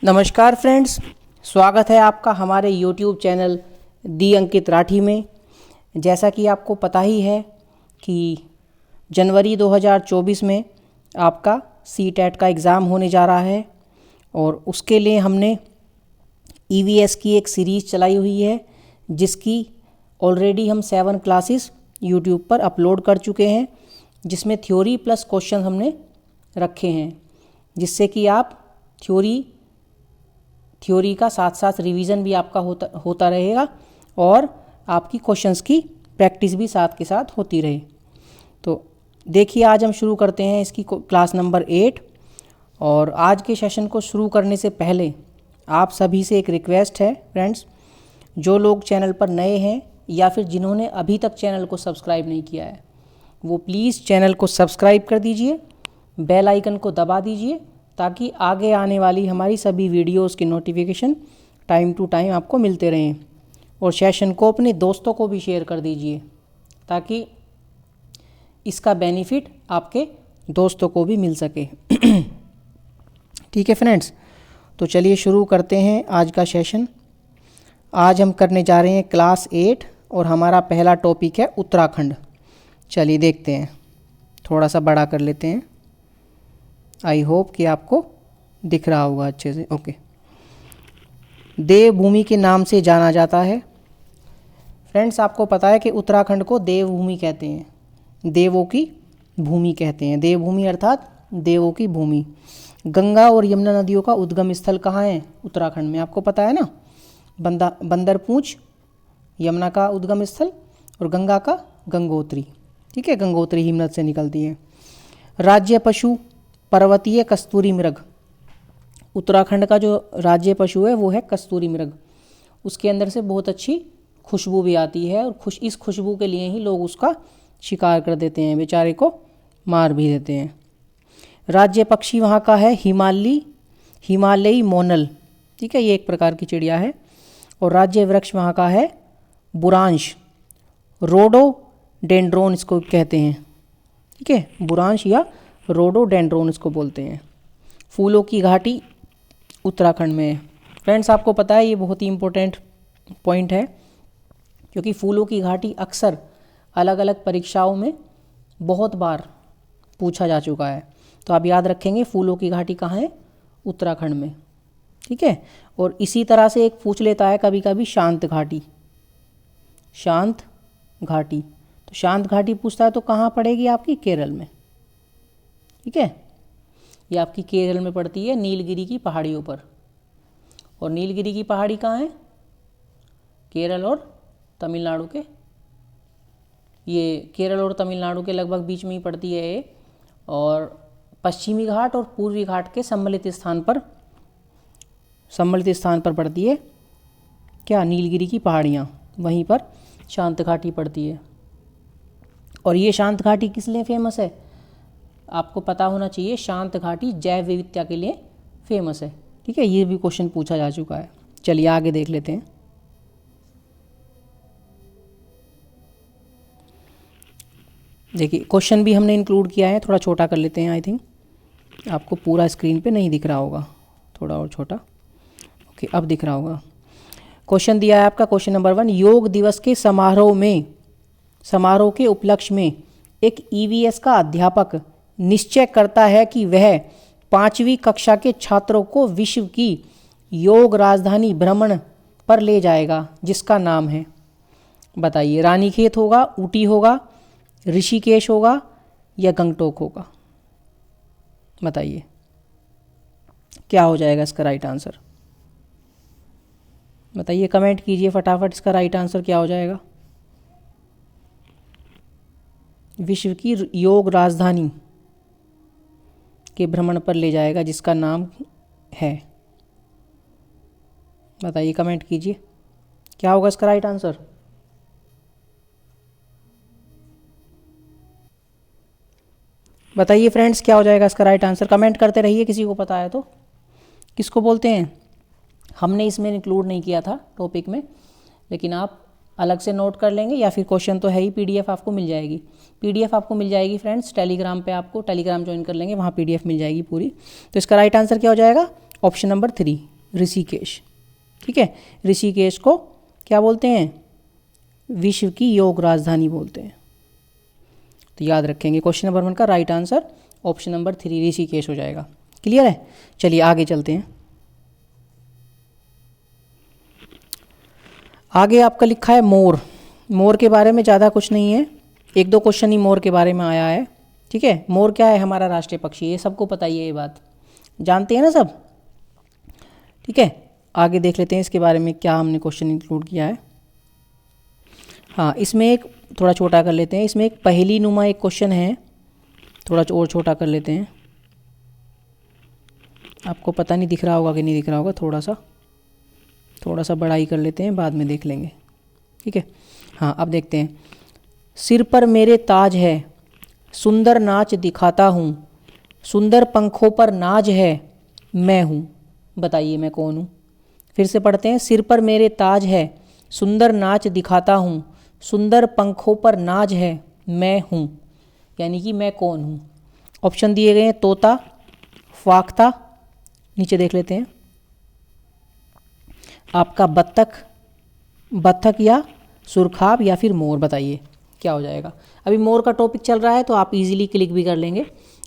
नमस्कार फ्रेंड्स, स्वागत है आपका हमारे YouTube चैनल दी अंकित राठी में। जैसा कि आपको पता ही है कि जनवरी 2024 में आपका CTET का एग्ज़ाम होने जा रहा है और उसके लिए हमने EVS की एक सीरीज़ चलाई हुई है जिसकी ऑलरेडी हम 7 क्लासेस YouTube पर अपलोड कर चुके हैं, जिसमें थ्योरी प्लस क्वेश्चन हमने रखे हैं, जिससे कि आप थ्योरी का साथ साथ रिवीजन भी आपका होता रहेगा और आपकी क्वेश्चंस की प्रैक्टिस भी साथ के साथ होती रहे। तो देखिए, आज हम शुरू करते हैं इसकी क्लास नंबर 8। और आज के सेशन को शुरू करने से पहले आप सभी से एक रिक्वेस्ट है फ्रेंड्स, जो लोग चैनल पर नए हैं या फिर जिन्होंने अभी तक चैनल को सब्सक्राइब नहीं किया है, वो प्लीज़ चैनल को सब्सक्राइब कर दीजिए, बेल आइकन को दबा दीजिए ताकि आगे आने वाली हमारी सभी वीडियोस की नोटिफिकेशन टाइम टू टाइम आपको मिलते रहें। और सेशन को अपने दोस्तों को भी शेयर कर दीजिए ताकि इसका बेनिफिट आपके दोस्तों को भी मिल सके। ठीक है फ्रेंड्स, तो चलिए शुरू करते हैं आज का सेशन। आज हम करने जा रहे हैं क्लास 8 और हमारा पहला टॉपिक है उत्तराखंड। चलिए देखते हैं, थोड़ा सा बड़ा कर लेते हैं। आई होप कि आपको दिख रहा होगा अच्छे से। ओके, देवभूमि के नाम से जाना जाता है। फ्रेंड्स, आपको पता है कि उत्तराखंड को देवभूमि कहते हैं, देवों की भूमि कहते हैं। देवभूमि अर्थात देवों की भूमि। गंगा और यमुना नदियों का उद्गम स्थल कहाँ है? उत्तराखंड में। आपको पता है ना, बंदरपूंछ यमुना का उद्गम स्थल और गंगा का गंगोत्री। ठीक है, गंगोत्री हिमनद से निकलती है। राज्य पशु पर्वतीय कस्तूरी मृग। उत्तराखंड का जो राज्य पशु है वो है कस्तूरी मृग। उसके अंदर से बहुत अच्छी खुशबू भी आती है और इस खुशबू के लिए ही लोग उसका शिकार कर देते हैं, बेचारे को मार भी देते हैं। राज्य पक्षी वहाँ का है हिमालयी मोनल। ठीक है, ये एक प्रकार की चिड़िया है। और राज्य वृक्ष वहाँ का है बुरांश, रोडोडेंड्रोन इसको कहते हैं। ठीक है, बुरांश या रोडोडेंड्रोन इसको बोलते हैं। फूलों की घाटी उत्तराखंड में है। फ्रेंड्स, आपको पता है ये बहुत ही इम्पोर्टेंट पॉइंट है, क्योंकि फूलों की घाटी अक्सर अलग अलग परीक्षाओं में बहुत बार पूछा जा चुका है। तो आप याद रखेंगे फूलों की घाटी कहाँ है? उत्तराखंड में। ठीक है, और इसी तरह से एक पूछ लेता है कभी कभी शांत घाटी। शांत घाटी, तो शांत घाटी पूछता है तो कहाँ पड़ेगी? आपकी केरल में। ठीक है, ये आपकी केरल में पड़ती है, नीलगिरी की पहाड़ियों पर। और नीलगिरी की पहाड़ी कहाँ है? केरल और तमिलनाडु के, ये केरल और तमिलनाडु के लगभग बीच में ही पड़ती है ये। और पश्चिमी घाट और पूर्वी घाट के सम्मिलित स्थान पर पड़ती है क्या? नीलगिरी की पहाड़ियाँ, वहीं पर शांत घाटी पड़ती है। और ये शांत घाटी किस लिए फेमस है? आपको पता होना चाहिए, शांत घाटी जैव विविधता के लिए फेमस है। ठीक है, ये भी क्वेश्चन पूछा जा चुका है। चलिए आगे देख लेते हैं। देखिए, क्वेश्चन भी हमने इंक्लूड किया है, थोड़ा छोटा कर लेते हैं। आई थिंक आपको पूरा स्क्रीन पे नहीं दिख रहा होगा, थोड़ा और छोटा। ओके, अब दिख रहा होगा। क्वेश्चन दिया है आपका, क्वेश्चन नंबर 1, योग दिवस के समारोह के उपलक्ष्य में एक EVS का अध्यापक निश्चय करता है कि वह 5वीं कक्षा के छात्रों को विश्व की योग राजधानी भ्रमण पर ले जाएगा, जिसका नाम है, बताइए। रानीखेत होगा, ऊटी होगा, ऋषिकेश होगा या गंगटोक होगा? बताइए क्या हो जाएगा इसका राइट आंसर? बताइए, कमेंट कीजिए फटाफट, इसका राइट आंसर क्या हो जाएगा? विश्व की योग राजधानी के भ्रमण पर ले जाएगा, जिसका नाम है, बताइए, कमेंट कीजिए क्या होगा इसका राइट आंसर? बताइए फ्रेंड्स, क्या हो जाएगा इसका राइट आंसर? कमेंट करते रहिए, किसी को पता है तो। किसको बोलते हैं? हमने इसमें इंक्लूड नहीं किया था टॉपिक में, लेकिन आप अलग से नोट कर लेंगे या फिर क्वेश्चन तो है ही, PDF आपको मिल जाएगी। PDF आपको मिल जाएगी फ्रेंड्स टेलीग्राम पे, आपको टेलीग्राम ज्वाइन कर लेंगे, वहाँ PDF मिल जाएगी पूरी। तो इसका राइट आंसर क्या हो जाएगा? Option number 3, Rishikesh. ठीक है, ऋषिकेश को क्या बोलते हैं? विश्व की योग राजधानी बोलते हैं। तो याद रखेंगे क्वेश्चन नंबर 1 का right answer option number 3 Rishikesh हो जाएगा। क्लियर है? चलिए आगे चलते हैं। आगे आपका लिखा है मोर। मोर के बारे में ज़्यादा कुछ नहीं है, 1-2 क्वेश्चन ही मोर के बारे में आया है। ठीक है, मोर क्या है? हमारा राष्ट्रीय पक्षी, ये सबको पता ही है, ये बात जानते हैं ना सब। ठीक है, आगे देख लेते हैं इसके बारे में क्या हमने क्वेश्चन इंक्लूड किया है। हाँ, इसमें एक थोड़ा छोटा कर लेते हैं, इसमें एक पहेली नुमा एक क्वेश्चन है, थोड़ा और छोटा कर लेते हैं। आपको पता नहीं दिख रहा होगा कि नहीं दिख रहा होगा, थोड़ा सा बड़ा ही कर लेते हैं, बाद में देख लेंगे। ठीक है, हाँ अब देखते हैं। सिर पर मेरे ताज है, सुंदर नाच दिखाता हूँ, सुंदर पंखों पर नाज है, मैं हूँ। बताइए मैं कौन हूँ? फिर से पढ़ते हैं। सिर पर मेरे ताज है, सुंदर नाच दिखाता हूँ, सुंदर पंखों पर नाज है, मैं हूँ। यानी कि मैं कौन हूँ? ऑप्शन दिए गए हैं तोता, फाख्ता, नीचे देख लेते हैं आपका बत्तख या सुरखाब या फिर मोर। बताइए क्या हो जाएगा? अभी मोर का टॉपिक चल रहा है तो आप इजीली क्लिक भी कर लेंगे।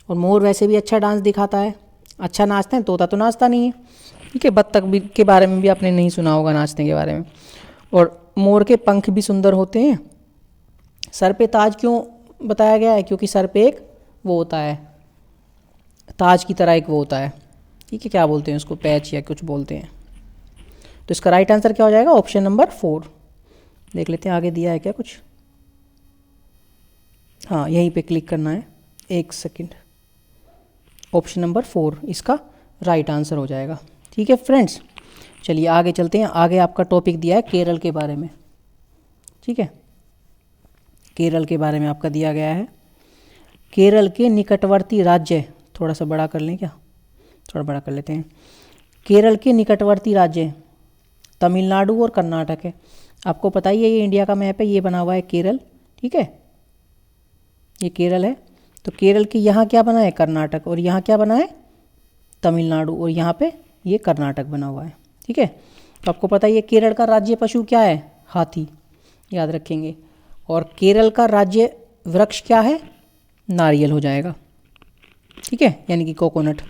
और मोर वैसे भी अच्छा डांस दिखाता है, अच्छा नाचते हैं, तोता तो नाचता नहीं है। ठीक है, बत्तख भी के बारे में भी आपने नहीं सुना होगा नाचने के बारे में। और मोर के पंख भी सुंदर होते हैं। सर पे ताज क्यों बताया गया है? क्योंकि सर पे एक वो होता है, ताज की तरह एक वो होता है। ठीक है, क्या बोलते हैं उसको? पैच या कुछ बोलते हैं। तो इसका राइट आंसर क्या हो जाएगा? Option number 4। देख लेते हैं आगे दिया है क्या कुछ। हाँ, यहीं पे क्लिक करना है, 1 सेकंड। ऑप्शन नंबर 4 इसका राइट आंसर हो जाएगा। ठीक है फ्रेंड्स, चलिए आगे चलते हैं। आगे आपका टॉपिक दिया है केरल के बारे में। ठीक है, केरल के बारे में आपका दिया गया है। केरल के निकटवर्ती राज्य, थोड़ा सा बड़ा कर लें क्या? थोड़ा बड़ा कर लेते हैं। केरल के निकटवर्ती राज्य तमिलनाडु और कर्नाटक है। आपको पता ही है ये इंडिया का मैप है, ये बना हुआ है केरल। ठीक है, ये केरल है। तो केरल के यहाँ क्या बना है? कर्नाटक। और यहाँ क्या बना है? तमिलनाडु। और यहाँ पे ये कर्नाटक बना हुआ है। ठीक है, तो आपको पता ही है केरल का राज्य पशु क्या है? हाथी, याद रखेंगे। और केरल का राज्य वृक्ष क्या है? नारियल हो जाएगा। ठीक है, यानी कि कोकोनट।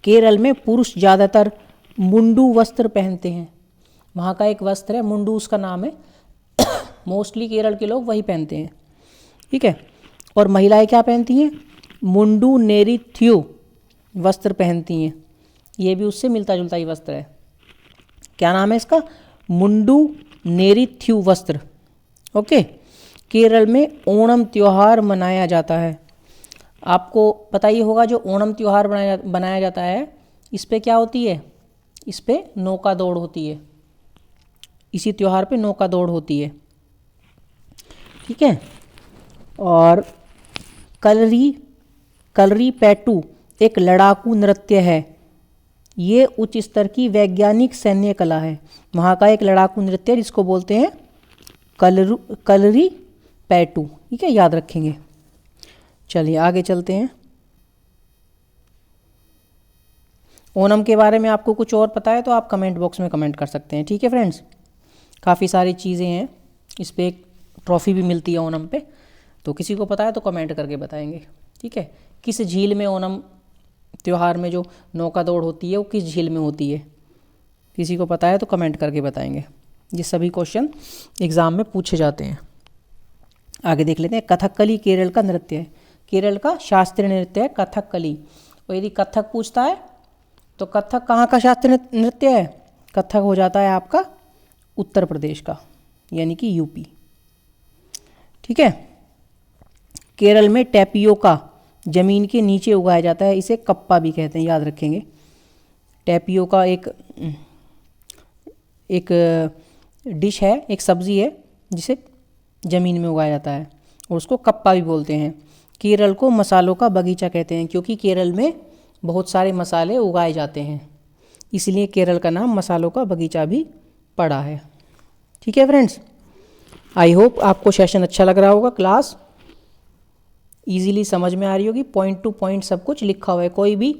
केरल में पुरुष ज़्यादातर मुंडू वस्त्र पहनते हैं। वहाँ का एक वस्त्र है मुंडू, उसका नाम है। मोस्टली केरल के लोग वही पहनते हैं। ठीक है, और महिलाएं क्या पहनती हैं? मुंडू नेरिथ्यू वस्त्र पहनती हैं। ये भी उससे मिलता जुलता ही वस्त्र है। क्या नाम है इसका? मुंडू नेरिथ्यू वस्त्र। ओके, केरल में ओणम त्यौहार मनाया जाता है। आपको पता ही होगा जो ओणम त्यौहार बनाया जाता है, इस पे क्या होती है? इस पे नौका दौड़ होती है। इसी त्यौहार पे नौका दौड़ होती है। ठीक है, और कलरी पैटू एक लड़ाकू नृत्य है। ये उच्च स्तर की वैज्ञानिक सैन्य कला है। वहाँ का एक लड़ाकू नृत्य है जिसको बोलते हैं कलरी पैटू। ठीक है, याद रखेंगे। चलिए आगे चलते हैं। ओणम के बारे में आपको कुछ और पता है तो आप कमेंट बॉक्स में कमेंट कर सकते हैं। ठीक है फ्रेंड्स, काफ़ी सारी चीज़ें हैं। इस पर एक ट्रॉफ़ी भी मिलती है ओणम पे, तो किसी को पता है तो कमेंट करके बताएंगे। ठीक है, किस झील में ओणम त्यौहार में जो नौका दौड़ होती है वो किस झील में होती है? किसी को पता है तो कमेंट करके बताएंगे। ये सभी क्वेश्चन एग्ज़ाम में पूछे जाते हैं। आगे देख लेते हैं। कथकली केरल का नृत्य है। केरल का शास्त्रीय नृत्य है कथकली। और यदि कथक पूछता है तो कथक कहाँ का शास्त्रीय नृत्य है? कथक हो जाता है आपका उत्तर प्रदेश का, यानी कि यूपी। ठीक है, केरल में टैपियोका ज़मीन के नीचे उगाया जाता है। इसे कप्पा भी कहते हैं, याद रखेंगे। टैपियोका एक डिश है, एक सब्ज़ी है जिसे ज़मीन में उगाया जाता है और उसको कप्पा भी बोलते हैं। केरल को मसालों का बगीचा कहते हैं क्योंकि केरल में बहुत सारे मसाले उगाए जाते हैं, इसलिए केरल का नाम मसालों का बगीचा भी पड़ा है। ठीक है फ्रेंड्स, आई होप आपको सेशन अच्छा लग रहा होगा। क्लास इजीली समझ में आ रही होगी, पॉइंट टू पॉइंट सब कुछ लिखा हुआ है। कोई भी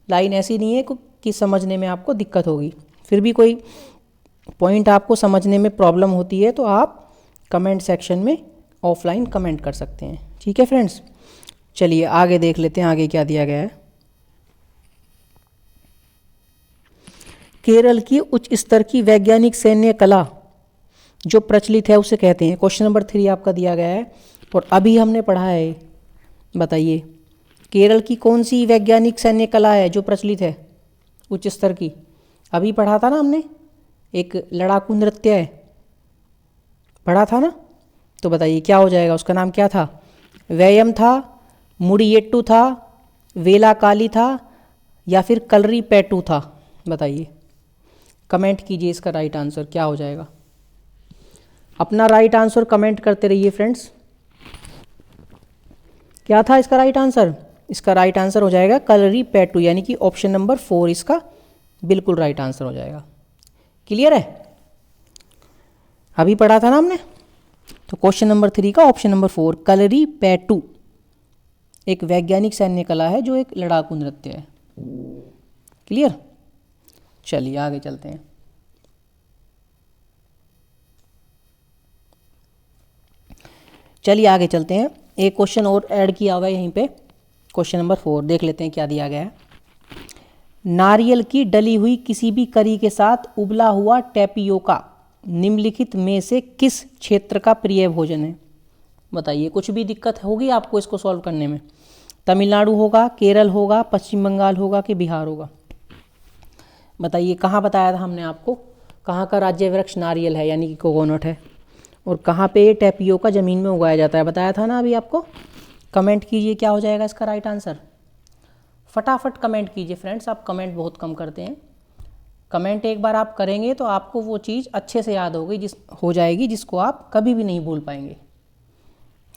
लाइन ऐसी नहीं है कि समझने में आपको दिक्कत होगी। फिर भी कोई पॉइंट आपको समझने में प्रॉब्लम होती है तो आप कमेंट सेक्शन में ऑफलाइन कमेंट कर सकते हैं। ठीक है फ्रेंड्स, चलिए आगे देख लेते हैं आगे क्या दिया गया है। केरल की उच्च स्तर की वैज्ञानिक सैन्य कला जो प्रचलित है उसे कहते हैं। क्वेश्चन नंबर 3 आपका दिया गया है और अभी हमने पढ़ा है। बताइए केरल की कौन सी वैज्ञानिक सैन्य कला है जो प्रचलित है उच्च स्तर की? अभी पढ़ा था ना हमने, एक लड़ाकू नृत्य है, पढ़ा था ना। तो बताइए क्या हो जाएगा, उसका नाम क्या था? वैयम था, मुड़ियेट्टू था, वेलाकाली था या फिर कलरी पैटू था? बताइए, कमेंट कीजिए इसका राइट आंसर क्या हो जाएगा। अपना राइट आंसर कमेंट करते रहिए फ्रेंड्स। क्या था इसका राइट आंसर? इसका राइट आंसर हो जाएगा कलरी पैटू, यानी कि ऑप्शन नंबर 4 इसका बिल्कुल राइट आंसर हो जाएगा। क्लियर है? अभी पढ़ा था ना हमने। तो क्वेश्चन नंबर 3 का ऑप्शन नंबर 4 कलरी पैटू एक वैज्ञानिक सैन्य कला है जो एक लड़ाकू नृत्य है। क्लियर? चलिए आगे चलते हैं। चलिए आगे चलते हैं। एक क्वेश्चन और ऐड किया हुआ है यहीं पे, क्वेश्चन नंबर 4 देख लेते हैं क्या दिया गया है। नारियल की डली हुई किसी भी करी के साथ उबला हुआ टैपियोका निम्नलिखित में से किस क्षेत्र का प्रिय भोजन है? बताइए, कुछ भी दिक्कत होगी आपको इसको सॉल्व करने में? तमिलनाडु होगा, केरल होगा, पश्चिम बंगाल होगा कि बिहार होगा? बताइए, कहाँ बताया था हमने आपको, कहाँ का राज्य वृक्ष नारियल है यानी कि कोकोनट है, और कहाँ पे ये टैपियोका ज़मीन में उगाया जाता है? बताया था ना अभी आपको। कमेंट कीजिए क्या हो जाएगा इसका राइट आंसर। फटाफट कमेंट कीजिए फ्रेंड्स, आप कमेंट बहुत कम करते हैं। कमेंट एक बार आप करेंगे तो आपको वो चीज़ अच्छे से याद हो जाएगी जिसको आप कभी भी नहीं भूल पाएंगे।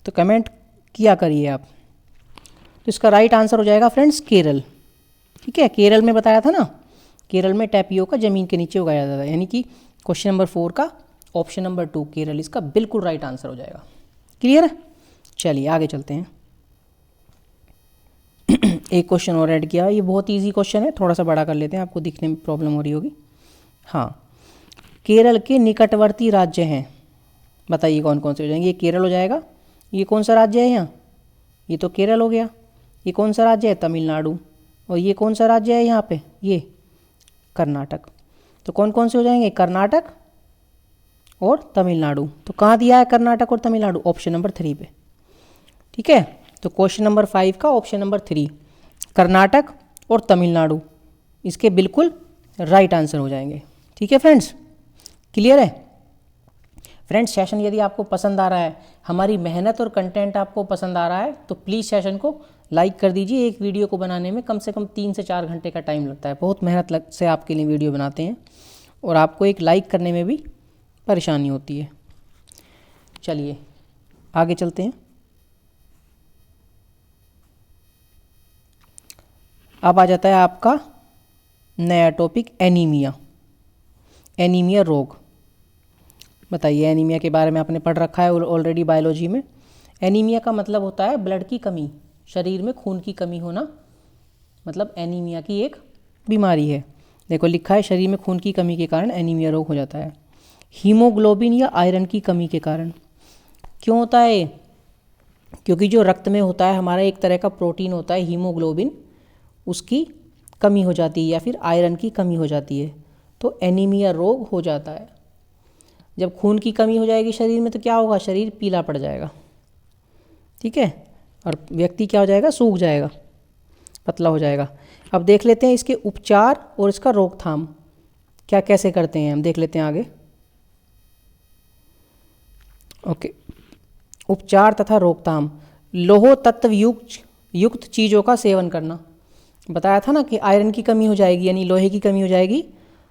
तो कमेंट किया करिए आप। तो इसका राइट आंसर हो जाएगा फ्रेंड्स केरल। ठीक है, केरल में बताया था ना, केरल में टैपियोका ज़मीन के नीचे उगाया जाता है, यानी कि क्वेश्चन नंबर 4 का ऑप्शन नंबर 2 केरल इसका बिल्कुल राइट आंसर हो जाएगा। क्लियर है? चलिए आगे चलते हैं। एक क्वेश्चन और ऐड किया, ये बहुत इजी क्वेश्चन है, थोड़ा सा बड़ा कर लेते हैं, आपको दिखने में प्रॉब्लम हो रही होगी। हाँ, केरल के निकटवर्ती राज्य हैं, बताइए कौन कौन से हो जाएंगे। ये केरल हो जाएगा, ये कौन सा राज्य है यहाँ? ये तो केरल हो गया। ये कौन सा राज्य है? तमिलनाडु। और ये कौन सा राज्य है यहाँ पे? ये कर्नाटक। तो कौन कौन से हो जाएंगे? कर्नाटक और तमिलनाडु। तो कहाँ दिया है कर्नाटक और तमिलनाडु? ऑप्शन नंबर 3 पे। ठीक है, तो क्वेश्चन नंबर 5 का ऑप्शन नंबर 3 कर्नाटक और तमिलनाडु इसके बिल्कुल राइट आंसर हो जाएंगे। ठीक है फ्रेंड्स, क्लियर है? फ्रेंड्स, सेशन यदि आपको पसंद आ रहा है, हमारी मेहनत और कंटेंट आपको पसंद आ रहा है तो प्लीज़ सेशन को लाइक कर दीजिए। एक वीडियो को बनाने में कम से कम 3 से 4 घंटे का टाइम लगता है, बहुत मेहनत से आपके लिए वीडियो बनाते हैं और आपको एक लाइक करने में भी परेशानी होती है। चलिए आगे चलते हैं। अब आ जाता है आपका नया टॉपिक एनीमिया। एनीमिया रोग। बताइए, एनीमिया के बारे में आपने पढ़ रखा है ऑलरेडी बायोलॉजी में। एनीमिया का मतलब होता है ब्लड की कमी, शरीर में खून की कमी होना, मतलब एनीमिया की एक बीमारी है। देखो लिखा है शरीर में खून की कमी के कारण एनीमिया रोग हो जाता है। हीमोग्लोबिन या आयरन की कमी के कारण। क्यों होता है? क्योंकि जो रक्त में होता है हमारा एक तरह का प्रोटीन होता है हीमोग्लोबिन, उसकी कमी हो जाती है या फिर आयरन की कमी हो जाती है तो एनीमिया रोग हो जाता है। जब खून की कमी हो जाएगी शरीर में तो क्या होगा? शरीर पीला पड़ जाएगा। ठीक है, और व्यक्ति क्या हो जाएगा? सूख जाएगा, पतला हो जाएगा। अब देख लेते हैं इसके उपचार और इसका रोकथाम क्या कैसे करते हैं, हम देख लेते हैं आगे। ओके, उपचार तथा रोकथाम। लोह तत्व युक्त चीज़ों का सेवन करना। बताया था ना कि आयरन की कमी हो जाएगी यानी लोहे की कमी हो जाएगी,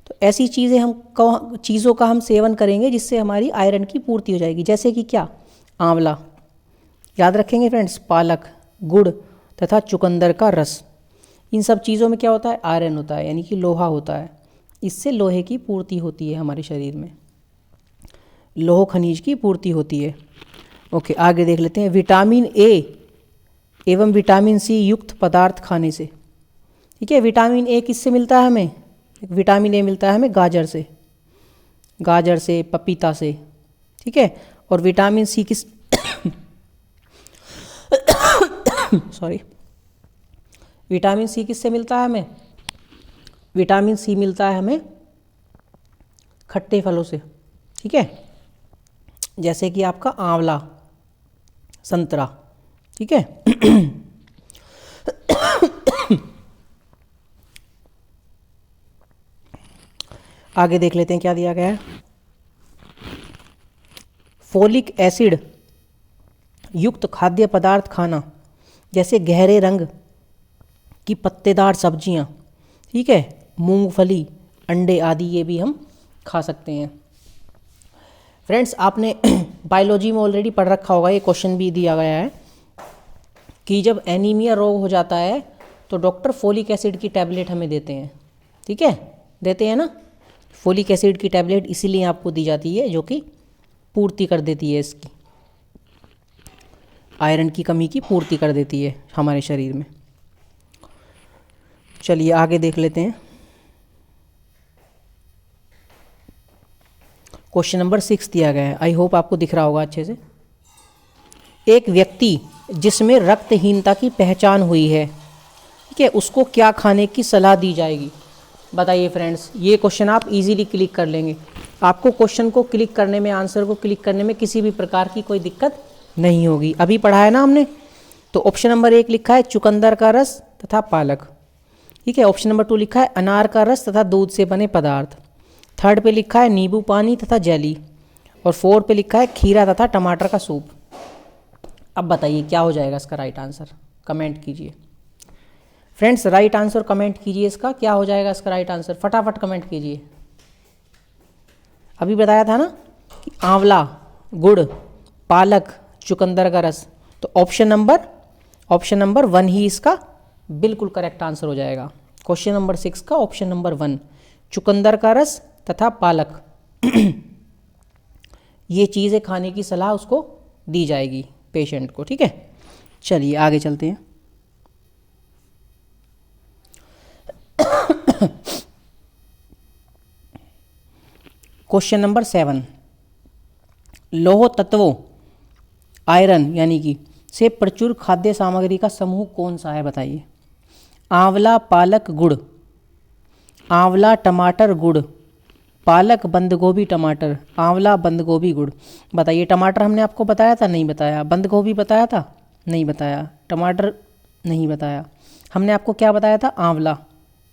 तो ऐसी चीज़ों का हम सेवन करेंगे जिससे हमारी आयरन की पूर्ति हो जाएगी। जैसे कि क्या? आंवला, याद रखेंगे फ्रेंड्स, पालक, गुड़ तथा चुकंदर का रस। इन सब चीज़ों में क्या होता है? आयरन होता है यानी कि लोहा होता है। इससे लोहे की पूर्ति होती है हमारे शरीर में, लोह खनिज की पूर्ति होती है। ओके, आगे देख लेते हैं। विटामिन ए एवं विटामिन सी युक्त पदार्थ खाने से, ठीक है। विटामिन ए किससे मिलता है हमें? विटामिन ए मिलता है हमें गाजर से, गाजर से, पपीता से, ठीक है। और विटामिन सी किस सॉरी, विटामिन सी किससे मिलता है हमें? विटामिन सी मिलता है हमें खट्टे फलों से, ठीक है, जैसे कि आपका आंवला, संतरा, ठीक है। आगे देख लेते हैं क्या दिया गया है। फोलिक एसिड युक्त खाद्य पदार्थ खाना, जैसे गहरे रंग की पत्तेदार सब्जियां, ठीक है, मूंगफली, अंडे आदि, ये भी हम खा सकते हैं। फ्रेंड्स, आपने बायोलॉजी में ऑलरेडी पढ़ रखा होगा, ये क्वेश्चन भी दिया गया है कि जब एनीमिया रोग हो जाता है तो डॉक्टर फोलिक एसिड की टैबलेट हमें देते हैं, ठीक है, देते हैं ना। फोलिक एसिड की टैबलेट इसीलिए आपको दी जाती है, जो कि पूर्ति कर देती है, इसकी आयरन की कमी की पूर्ति कर देती है हमारे शरीर में। चलिए आगे देख लेते हैं। क्वेश्चन नंबर 6 दिया गया है, आई होप आपको दिख रहा होगा अच्छे से। एक व्यक्ति जिसमें रक्तहीनता की पहचान हुई है, ठीक है, उसको क्या खाने की सलाह दी जाएगी? बताइए फ्रेंड्स, ये क्वेश्चन आप इजीली क्लिक कर लेंगे। आपको क्वेश्चन को क्लिक करने में, आंसर को क्लिक करने में किसी भी प्रकार की कोई दिक्कत नहीं होगी। अभी पढ़ा है ना हमने। तो ऑप्शन नंबर 1 लिखा है चुकंदर का रस तथा पालक, ठीक है। ऑप्शन नंबर 2 लिखा है अनार का रस तथा दूध से बने पदार्थ। 3rd पे लिखा है नींबू पानी तथा जेली। और 4 पे लिखा है खीरा तथा टमाटर का सूप। अब बताइए क्या हो जाएगा इसका राइट आंसर? कमेंट कीजिए फ्रेंड्स, राइट आंसर कमेंट कीजिए। इसका क्या हो जाएगा इसका राइट आंसर? फटाफट कमेंट कीजिए। अभी बताया था ना कि आंवला, गुड़, पालक, चुकंदर का रस। तो ऑप्शन नंबर 1 ही इसका बिल्कुल करेक्ट आंसर हो जाएगा। क्वेश्चन नंबर 6 का ऑप्शन नंबर 1, चुकंदर का रस तथा पालक ये चीज़ें खाने की सलाह उसको दी जाएगी, पेशेंट को, ठीक है। चलिए आगे चलते हैं। क्वेश्चन नंबर 7, लौह तत्वों आयरन यानी कि से प्रचुर खाद्य सामग्री का समूह कौन सा है? बताइए। आंवला, पालक, गुड़, आंवला, टमाटर, गुड़, पालक, बंद गोभी, टमाटर, आंवला, बंद गोभी, गुड़। बताइए। टमाटर हमने आपको बताया था? नहीं बताया। बंद गोभी बताया था? नहीं बताया। टमाटर नहीं बताया। हमने आपको क्या बताया था? आंवला,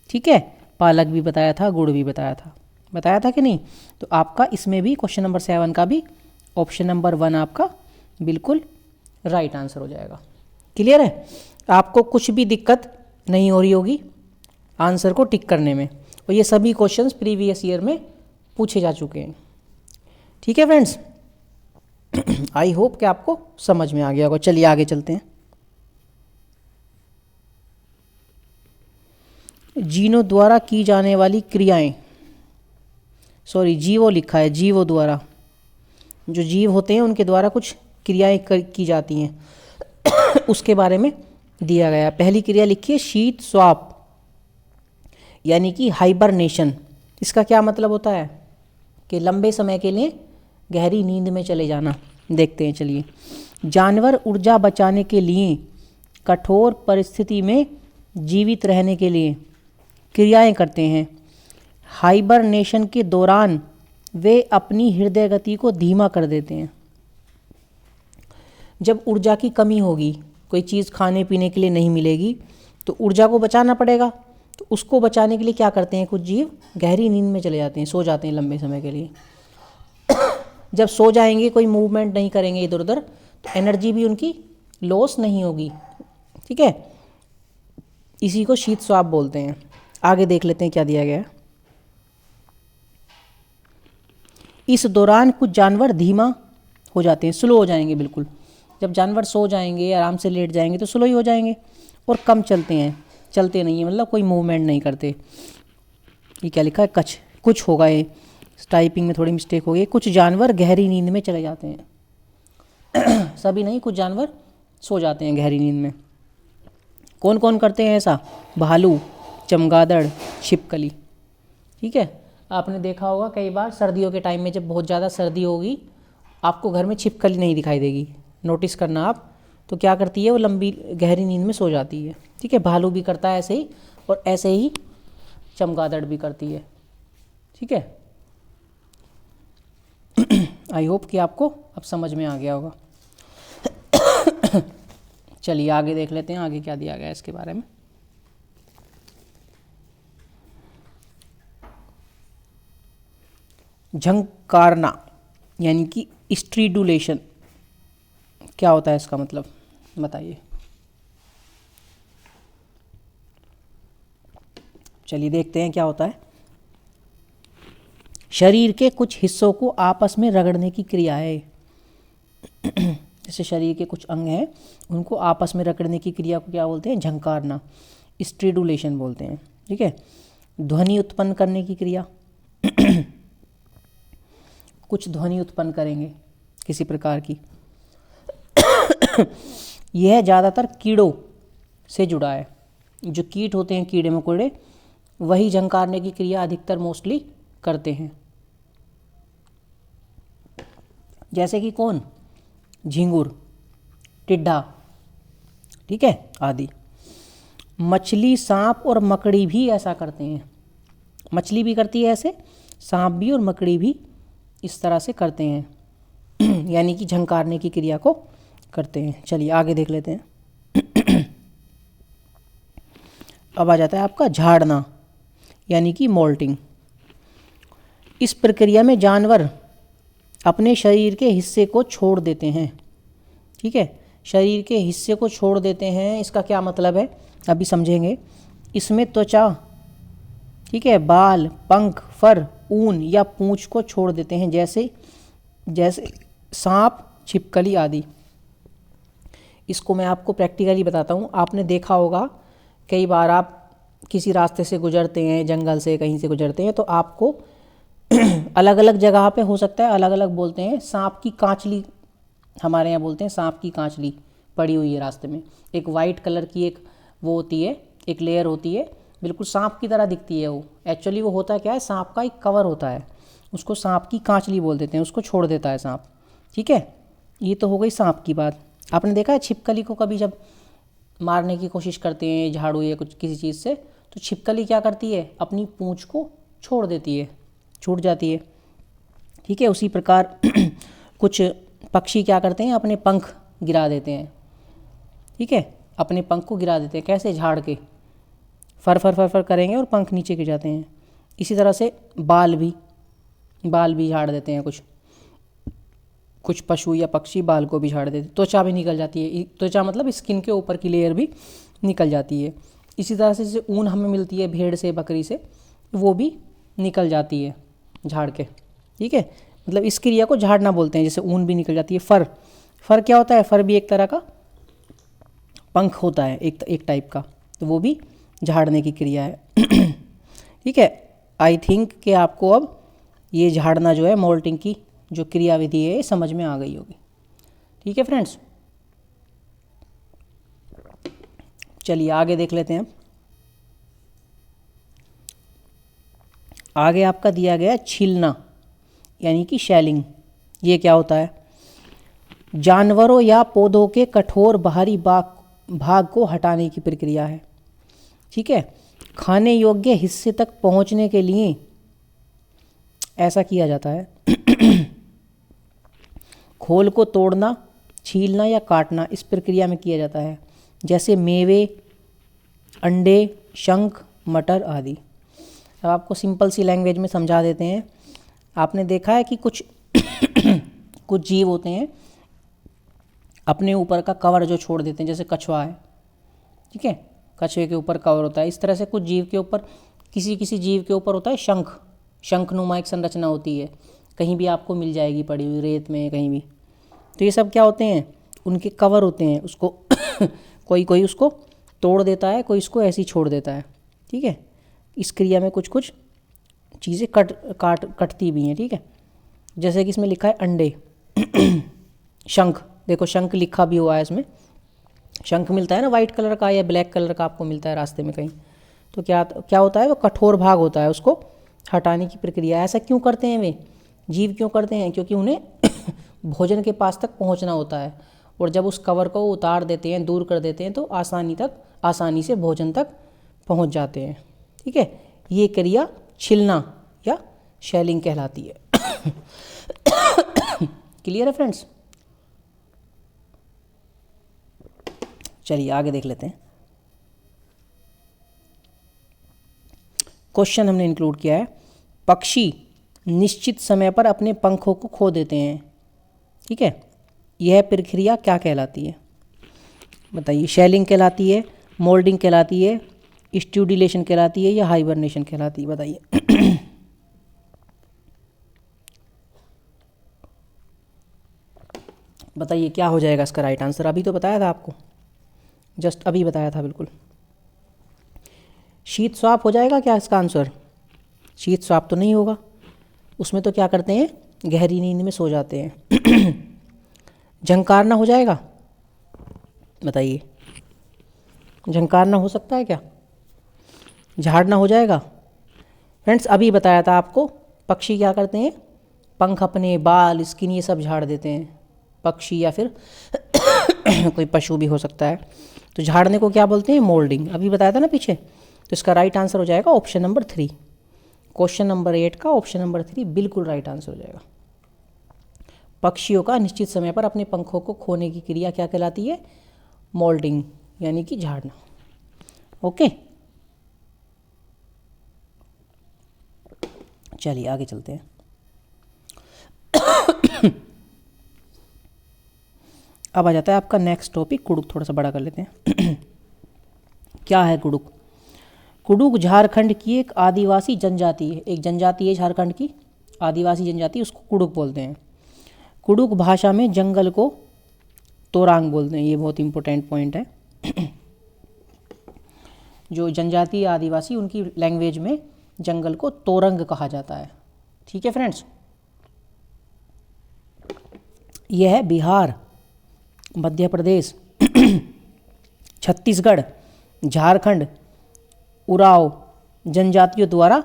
ठीक है। पालक भी बताया था, गुड़ भी बताया था। बताया था कि नहीं? तो आपका इसमें भी क्वेश्चन नंबर 7 का भी ऑप्शन नंबर 1 आपका बिल्कुल राइट आंसर हो जाएगा। क्लियर है? आपको कुछ भी दिक्कत नहीं हो रही होगी आंसर को टिक करने में। और ये सभी क्वेश्चंस प्रीवियस ईयर में पूछे जा चुके हैं, ठीक है फ्रेंड्स। आई होप कि आपको समझ में आ गया होगा। चलिए आगे चलते हैं। जीनों द्वारा की जाने वाली क्रियाएं, सॉरी जीवो लिखा है, जीवों द्वारा, जो जीव होते हैं उनके द्वारा कुछ क्रियाएं की जाती हैं उसके बारे में दिया गया। पहली क्रिया लिखिए शीत स्वाप यानी कि हाइबरनेशन। इसका क्या मतलब होता है? कि लंबे समय के लिए गहरी नींद में चले जाना। देखते हैं चलिए। जानवर ऊर्जा बचाने के लिए कठोर परिस्थिति में जीवित रहने के लिए क्रियाएं करते हैं। हाइबरनेशन के दौरान वे अपनी हृदय गति को धीमा कर देते हैं। जब ऊर्जा की कमी होगी, कोई चीज़ खाने पीने के लिए नहीं मिलेगी, तो ऊर्जा को बचाना पड़ेगा। तो उसको बचाने के लिए क्या करते हैं कुछ जीव? गहरी नींद में चले जाते हैं, सो जाते हैं लंबे समय के लिए। जब सो जाएंगे, कोई मूवमेंट नहीं करेंगे इधर उधर, तो एनर्जी भी उनकी लॉस नहीं होगी, ठीक है। इसी को शीत स्वाप बोलते हैं। आगे देख लेते हैं क्या दिया गया है। इस दौरान कुछ जानवर धीमा हो जाते हैं, स्लो हो जाएंगे बिल्कुल। जब जानवर सो जाएंगे, आराम से लेट जाएंगे, तो स्लो ही हो जाएंगे और कम चलते हैं, चलते नहीं है, मतलब कोई मूवमेंट नहीं करते। ये क्या लिखा है? कुछ होगा, ये टाइपिंग में थोड़ी मिस्टेक हो गई। कुछ जानवर गहरी नींद में चले जाते हैं सभी नहीं, कुछ जानवर सो जाते हैं गहरी नींद में। कौन कौन करते हैं ऐसा? भालू, चमगादड़, छिपकली। ठीक है, आपने देखा होगा कई बार सर्दियों के टाइम में जब बहुत ज़्यादा सर्दी होगी आपको घर में छिपकली नहीं दिखाई देगी, नोटिस करना आप। तो क्या करती है वो लंबी गहरी नींद में सो जाती है। ठीक है, भालू भी करता है ऐसे ही, और ऐसे ही चमगादड़ भी करती है। ठीक है, आई होप कि आपको अब समझ में आ गया होगा। चलिए आगे देख लेते हैं, आगे क्या दिया गया है इसके बारे में। झंकारना यानी कि स्ट्रीडुलेशन, क्या होता है इसका मतलब बताइए। चलिए देखते हैं क्या होता है। शरीर के कुछ हिस्सों को आपस में रगड़ने की क्रिया है। जैसे शरीर के कुछ अंग हैं उनको आपस में रगड़ने की क्रिया को क्या बोलते हैं? झंकारना, स्ट्रीडुलेशन बोलते हैं। ठीक है, ध्वनि उत्पन्न करने की क्रिया कुछ ध्वनि उत्पन्न करेंगे किसी प्रकार की। यह ज़्यादातर कीड़ों से जुड़ा है। जो कीट होते हैं, कीड़े मकोड़े, वही झंकारने की क्रिया अधिकतर मोस्टली करते हैं। जैसे कि कौन? झींगुर, टिड्डा, ठीक है, आदि। मछली, सांप और मकड़ी भी ऐसा करते हैं। मछली भी करती है ऐसे, सांप भी और मकड़ी भी इस तरह से करते हैं। यानी कि झंकारने की क्रिया को करते हैं। चलिए आगे देख लेते हैं। अब आ जाता है आपका झाड़ना यानी कि मोल्टिंग। इस प्रक्रिया में जानवर अपने शरीर के हिस्से को छोड़ देते हैं। ठीक है, शरीर के हिस्से को छोड़ देते हैं, इसका क्या मतलब है अभी समझेंगे। इसमें त्वचा, ठीक है, बाल, पंख, फर, ऊन या पूंछ को छोड़ देते हैं, जैसे सांप, छिपकली आदि। इसको मैं आपको प्रैक्टिकली बताता हूँ। आपने देखा होगा कई बार आप किसी रास्ते से गुजरते हैं, जंगल से कहीं से गुजरते हैं, तो आपको अलग अलग जगह पे हो सकता है अलग अलग बोलते हैं। सांप की कांचली हमारे यहाँ बोलते हैं, सांप की कांचली पड़ी हुई है रास्ते में। एक वाइट कलर की एक वो होती है, एक लेयर होती है, बिल्कुल सांप की तरह दिखती है वो। एक्चुअली वो होता क्या है, सांप का एक कवर होता है, उसको सांप की कांचली बोल देते हैं, उसको छोड़ देता है सांप। ठीक है, ये तो हो गई सांप की बात। आपने देखा है छिपकली को कभी जब मारने की कोशिश करते हैं झाड़ू या कुछ किसी चीज़ से, तो छिपकली क्या करती है, अपनी पूंछ को छोड़ देती है, छूट जाती है। ठीक है, उसी प्रकार कुछ पक्षी क्या करते हैं, अपने पंख गिरा देते हैं। ठीक है, अपने पंख को गिरा देते हैं, कैसे? झाड़ के फर फर फर फर करेंगे और पंख नीचे गिर जाते हैं। इसी तरह से बाल भी झाड़ देते हैं कुछ पशु या पक्षी बाल को भी झाड़ देते हैं। त्वचा भी निकल जाती है, त्वचा मतलब स्किन के ऊपर की लेयर भी निकल जाती है। इसी तरह से जैसे ऊन हमें मिलती है भेड़ से, बकरी से, वो भी निकल जाती है झाड़ के। ठीक है, मतलब इस क्रिया को झाड़ना बोलते हैं। जैसे ऊन भी निकल जाती है। फर क्या होता है? फर भी एक तरह का पंख होता है, एक टाइप का, तो वो भी झाड़ने की क्रिया है। ठीक है, आई थिंक कि आपको अब ये झाड़ना जो है, मोल्टिंग की जो क्रियाविधि है, समझ में आ गई होगी। ठीक है फ्रेंड्स, चलिए आगे देख लेते हैं। आगे आपका दिया गया छीलना यानी कि शैलिंग। ये क्या होता है? जानवरों या पौधों के कठोर बाहरी भाग को हटाने की प्रक्रिया है। ठीक है, खाने योग्य हिस्से तक पहुंचने के लिए ऐसा किया जाता है। खोल को तोड़ना, छीलना या काटना इस प्रक्रिया में किया जाता है, जैसे मेवे, अंडे, शंख, मटर आदि। अब आपको सिंपल सी लैंग्वेज में समझा देते हैं। आपने देखा है कि कुछ कुछ जीव होते हैं अपने ऊपर का कवर जो छोड़ देते हैं, जैसे कछुआ है। ठीक है, कछुए के ऊपर कवर होता है। इस तरह से कुछ जीव के ऊपर, किसी किसी जीव के ऊपर होता है शंखनुमा एक संरचना होती है, कहीं भी आपको मिल जाएगी पड़ी हुई, रेत में कहीं भी। तो ये सब क्या होते हैं? उनके कवर होते हैं। उसको कोई उसको तोड़ देता है, कोई इसको ऐसे ही छोड़ देता है। ठीक है, इस क्रिया में कुछ कुछ चीज़ें कटती भी हैं। ठीक है, जैसे कि इसमें लिखा है अंडे, शंख, देखो शंख लिखा भी हुआ है इसमें। शंख मिलता है ना वाइट कलर का या ब्लैक कलर का, आपको मिलता है रास्ते में कहीं, तो क्या क्या होता है, वो कठोर भाग होता है, उसको हटाने की प्रक्रिया। ऐसा क्यों करते हैं वे जीव, क्यों करते हैं? क्योंकि उन्हें भोजन के पास तक पहुंचना होता है, और जब उस कवर को उतार देते हैं, दूर कर देते हैं, तो आसानी से भोजन तक पहुंच जाते हैं। ठीक है, ये क्रिया छिलना या शेलिंग कहलाती है। क्लियर है फ्रेंड्स? चलिए आगे देख लेते हैं। क्वेश्चन हमने इंक्लूड किया है, पक्षी निश्चित समय पर अपने पंखों को खो देते हैं। ठीक है, यह प्रक्रिया क्या कहलाती है? बताइए, शेलिंग कहलाती है, मोल्डिंग कहलाती है, स्ट्यूडिलेशन कहलाती है, या हाइबरनेशन कहलाती है? बताइए। बताइए क्या हो जाएगा इसका राइट आंसर? अभी तो बताया था आपको, जस्ट अभी बताया था बिल्कुल। शीत स्वाप हो जाएगा क्या इसका आंसर? शीत स्वाप तो नहीं होगा, उसमें तो क्या करते हैं, गहरी नींद में सो जाते हैं। झंकारना हो जाएगा? बताइए, झंकारना हो सकता है क्या? झाड़ना हो जाएगा? फ्रेंड्स अभी बताया था आपको, पक्षी क्या करते हैं, पंख, अपने बाल, स्किन, ये सब झाड़ देते हैं। पक्षी या फिर कोई पशु भी हो सकता है। तो झाड़ने को क्या बोलते हैं? मोल्डिंग। अभी बताया था ना पीछे। तो इसका राइट आंसर हो जाएगा ऑप्शन नंबर 3। क्वेश्चन नंबर 8 का ऑप्शन नंबर 3 बिल्कुल राइट आंसर हो जाएगा। पक्षियों का निश्चित समय पर अपने पंखों को खोने की क्रिया क्या कहलाती है? मोल्डिंग, यानी कि झाड़ना। ओके, चलिए आगे चलते हैं। अब आ जाता है आपका नेक्स्ट टॉपिक, कुडुक। थोड़ा सा बड़ा कर लेते हैं। क्या है कुडुक? कुडुक झारखंड की एक आदिवासी जनजाति है। एक जनजाति है झारखंड की, आदिवासी जनजाति, उसको कुडुक बोलते हैं। कुडुक भाषा में जंगल को तोरांग बोलते हैं। ये बहुत इंपॉर्टेंट पॉइंट है। जो जनजाति आदिवासी, उनकी लैंग्वेज में जंगल को तोरंग कहा जाता है। ठीक है फ्रेंड्स, यह है बिहार, मध्य प्रदेश, छत्तीसगढ़, झारखंड, उराव जनजातियों द्वारा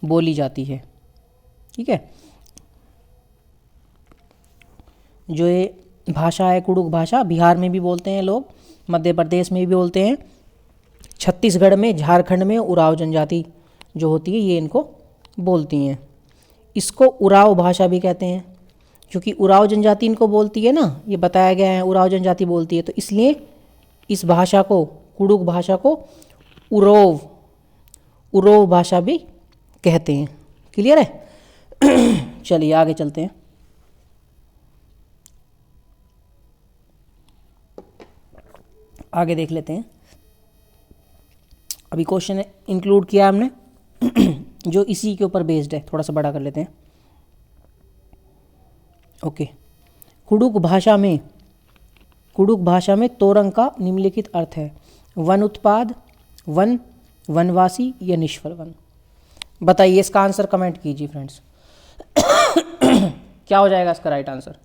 बोली जाती है। ठीक है, जो ये भाषा है कुडुक भाषा, बिहार में भी बोलते हैं लोग, मध्य प्रदेश में भी बोलते हैं, छत्तीसगढ़ में, झारखंड में उराव जनजाति जो होती है ये इनको बोलती हैं। इसको उराव भाषा भी कहते हैं, क्योंकि उराव जनजाति इनको बोलती है ना, ये बताया गया है उराव जनजाति बोलती है, तो इसलिए इस भाषा को, कुडुक भाषा को उरोव भाषा भी कहते हैं। क्लियर है? चलिए आगे चलते हैं। आगे देख लेते हैं। अभी क्वेश्चन इंक्लूड किया हमने जो इसी के ऊपर बेस्ड है। थोड़ा सा बड़ा कर लेते हैं। ओके, कुडुक भाषा में तोरंग का निम्नलिखित अर्थ है: वन उत्पाद, वन, वनवासी, या निष्फल वन। बताइए, इसका आंसर कमेंट कीजिए फ्रेंड्स। क्या हो जाएगा इसका राइट आंसर?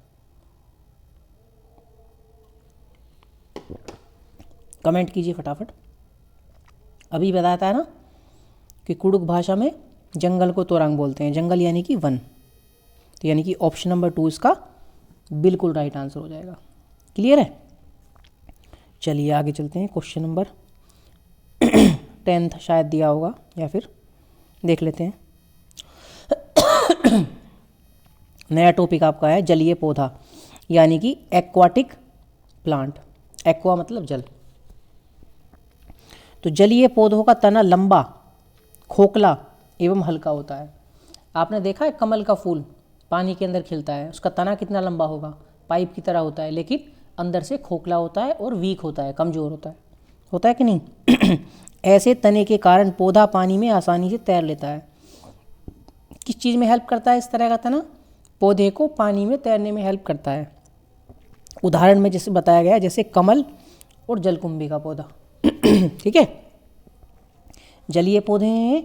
कमेंट कीजिए फटाफट। अभी बताया था ना कि कुडुक भाषा में जंगल को तोरंग बोलते हैं। जंगल यानी कि वन, तो यानी कि ऑप्शन नंबर 2 इसका बिल्कुल राइट आंसर हो जाएगा। क्लियर है? चलिए आगे चलते हैं। क्वेश्चन नंबर 10 शायद दिया होगा, या फिर देख लेते हैं। नया टॉपिक आपका है जलीय पौधा, यानी कि एक्वाटिक प्लांट। एक्वा मतलब जल। तो जलीय पौधों का तना लंबा, खोखला एवं हल्का होता है। आपने देखा है कमल का फूल पानी के अंदर खिलता है, उसका तना कितना लंबा होगा, पाइप की तरह होता है, लेकिन अंदर से खोखला होता है और वीक होता है, कमज़ोर होता है कि नहीं? ऐसे तने के कारण पौधा पानी में आसानी से तैर लेता है। किस चीज़ में हेल्प करता है इस तरह का तना? पौधे को पानी में तैरने में हेल्प करता है। उदाहरण में जैसे बताया गया, जैसे कमल और जलकुंभी का पौधा। ठीक है, जलीय पौधे हैं,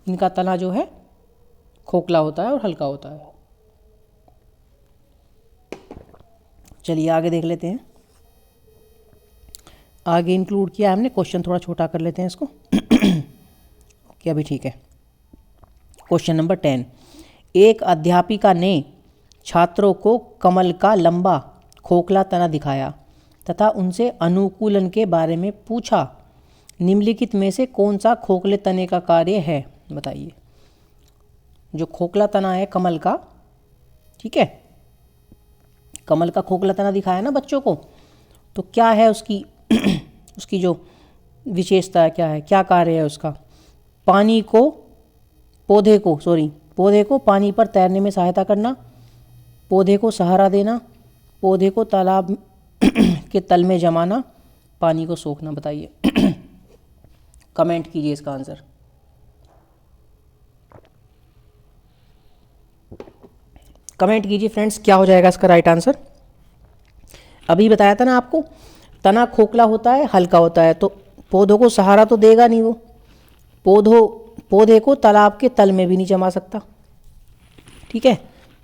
इनका तना जो है खोखला होता है और हल्का होता है। चलिए आगे देख लेते हैं। आगे इंक्लूड किया हमने, क्वेश्चन थोड़ा छोटा कर लेते हैं इसको। ये भी ठीक है। क्वेश्चन नंबर 10, एक अध्यापिका ने छात्रों को कमल का लंबा खोखला तना दिखाया तथा उनसे अनुकूलन के बारे में पूछा। निम्नलिखित में से कौन सा खोखले तने का कार्य है, बताइए। जो खोखला तना है कमल का, ठीक है, कमल का खोखला तना दिखाया ना बच्चों को, तो क्या है उसकी उसकी जो विशेषता है, क्या है, क्या कार्य है उसका? पानी को पौधे को पानी पर तैरने में सहायता करना, पौधे को सहारा देना, पौधे को तालाब के तल में जमाना, पानी को सोखना। बताइए कमेंट कीजिए इसका आंसर। कमेंट कीजिए फ्रेंड्स, क्या हो जाएगा इसका राइट आंसर। अभी बताया था ना आपको, तना खोखला होता है, हल्का होता है, तो पौधों को सहारा तो देगा नहीं वो, पौधे को तालाब के तल में भी नहीं जमा सकता, ठीक है।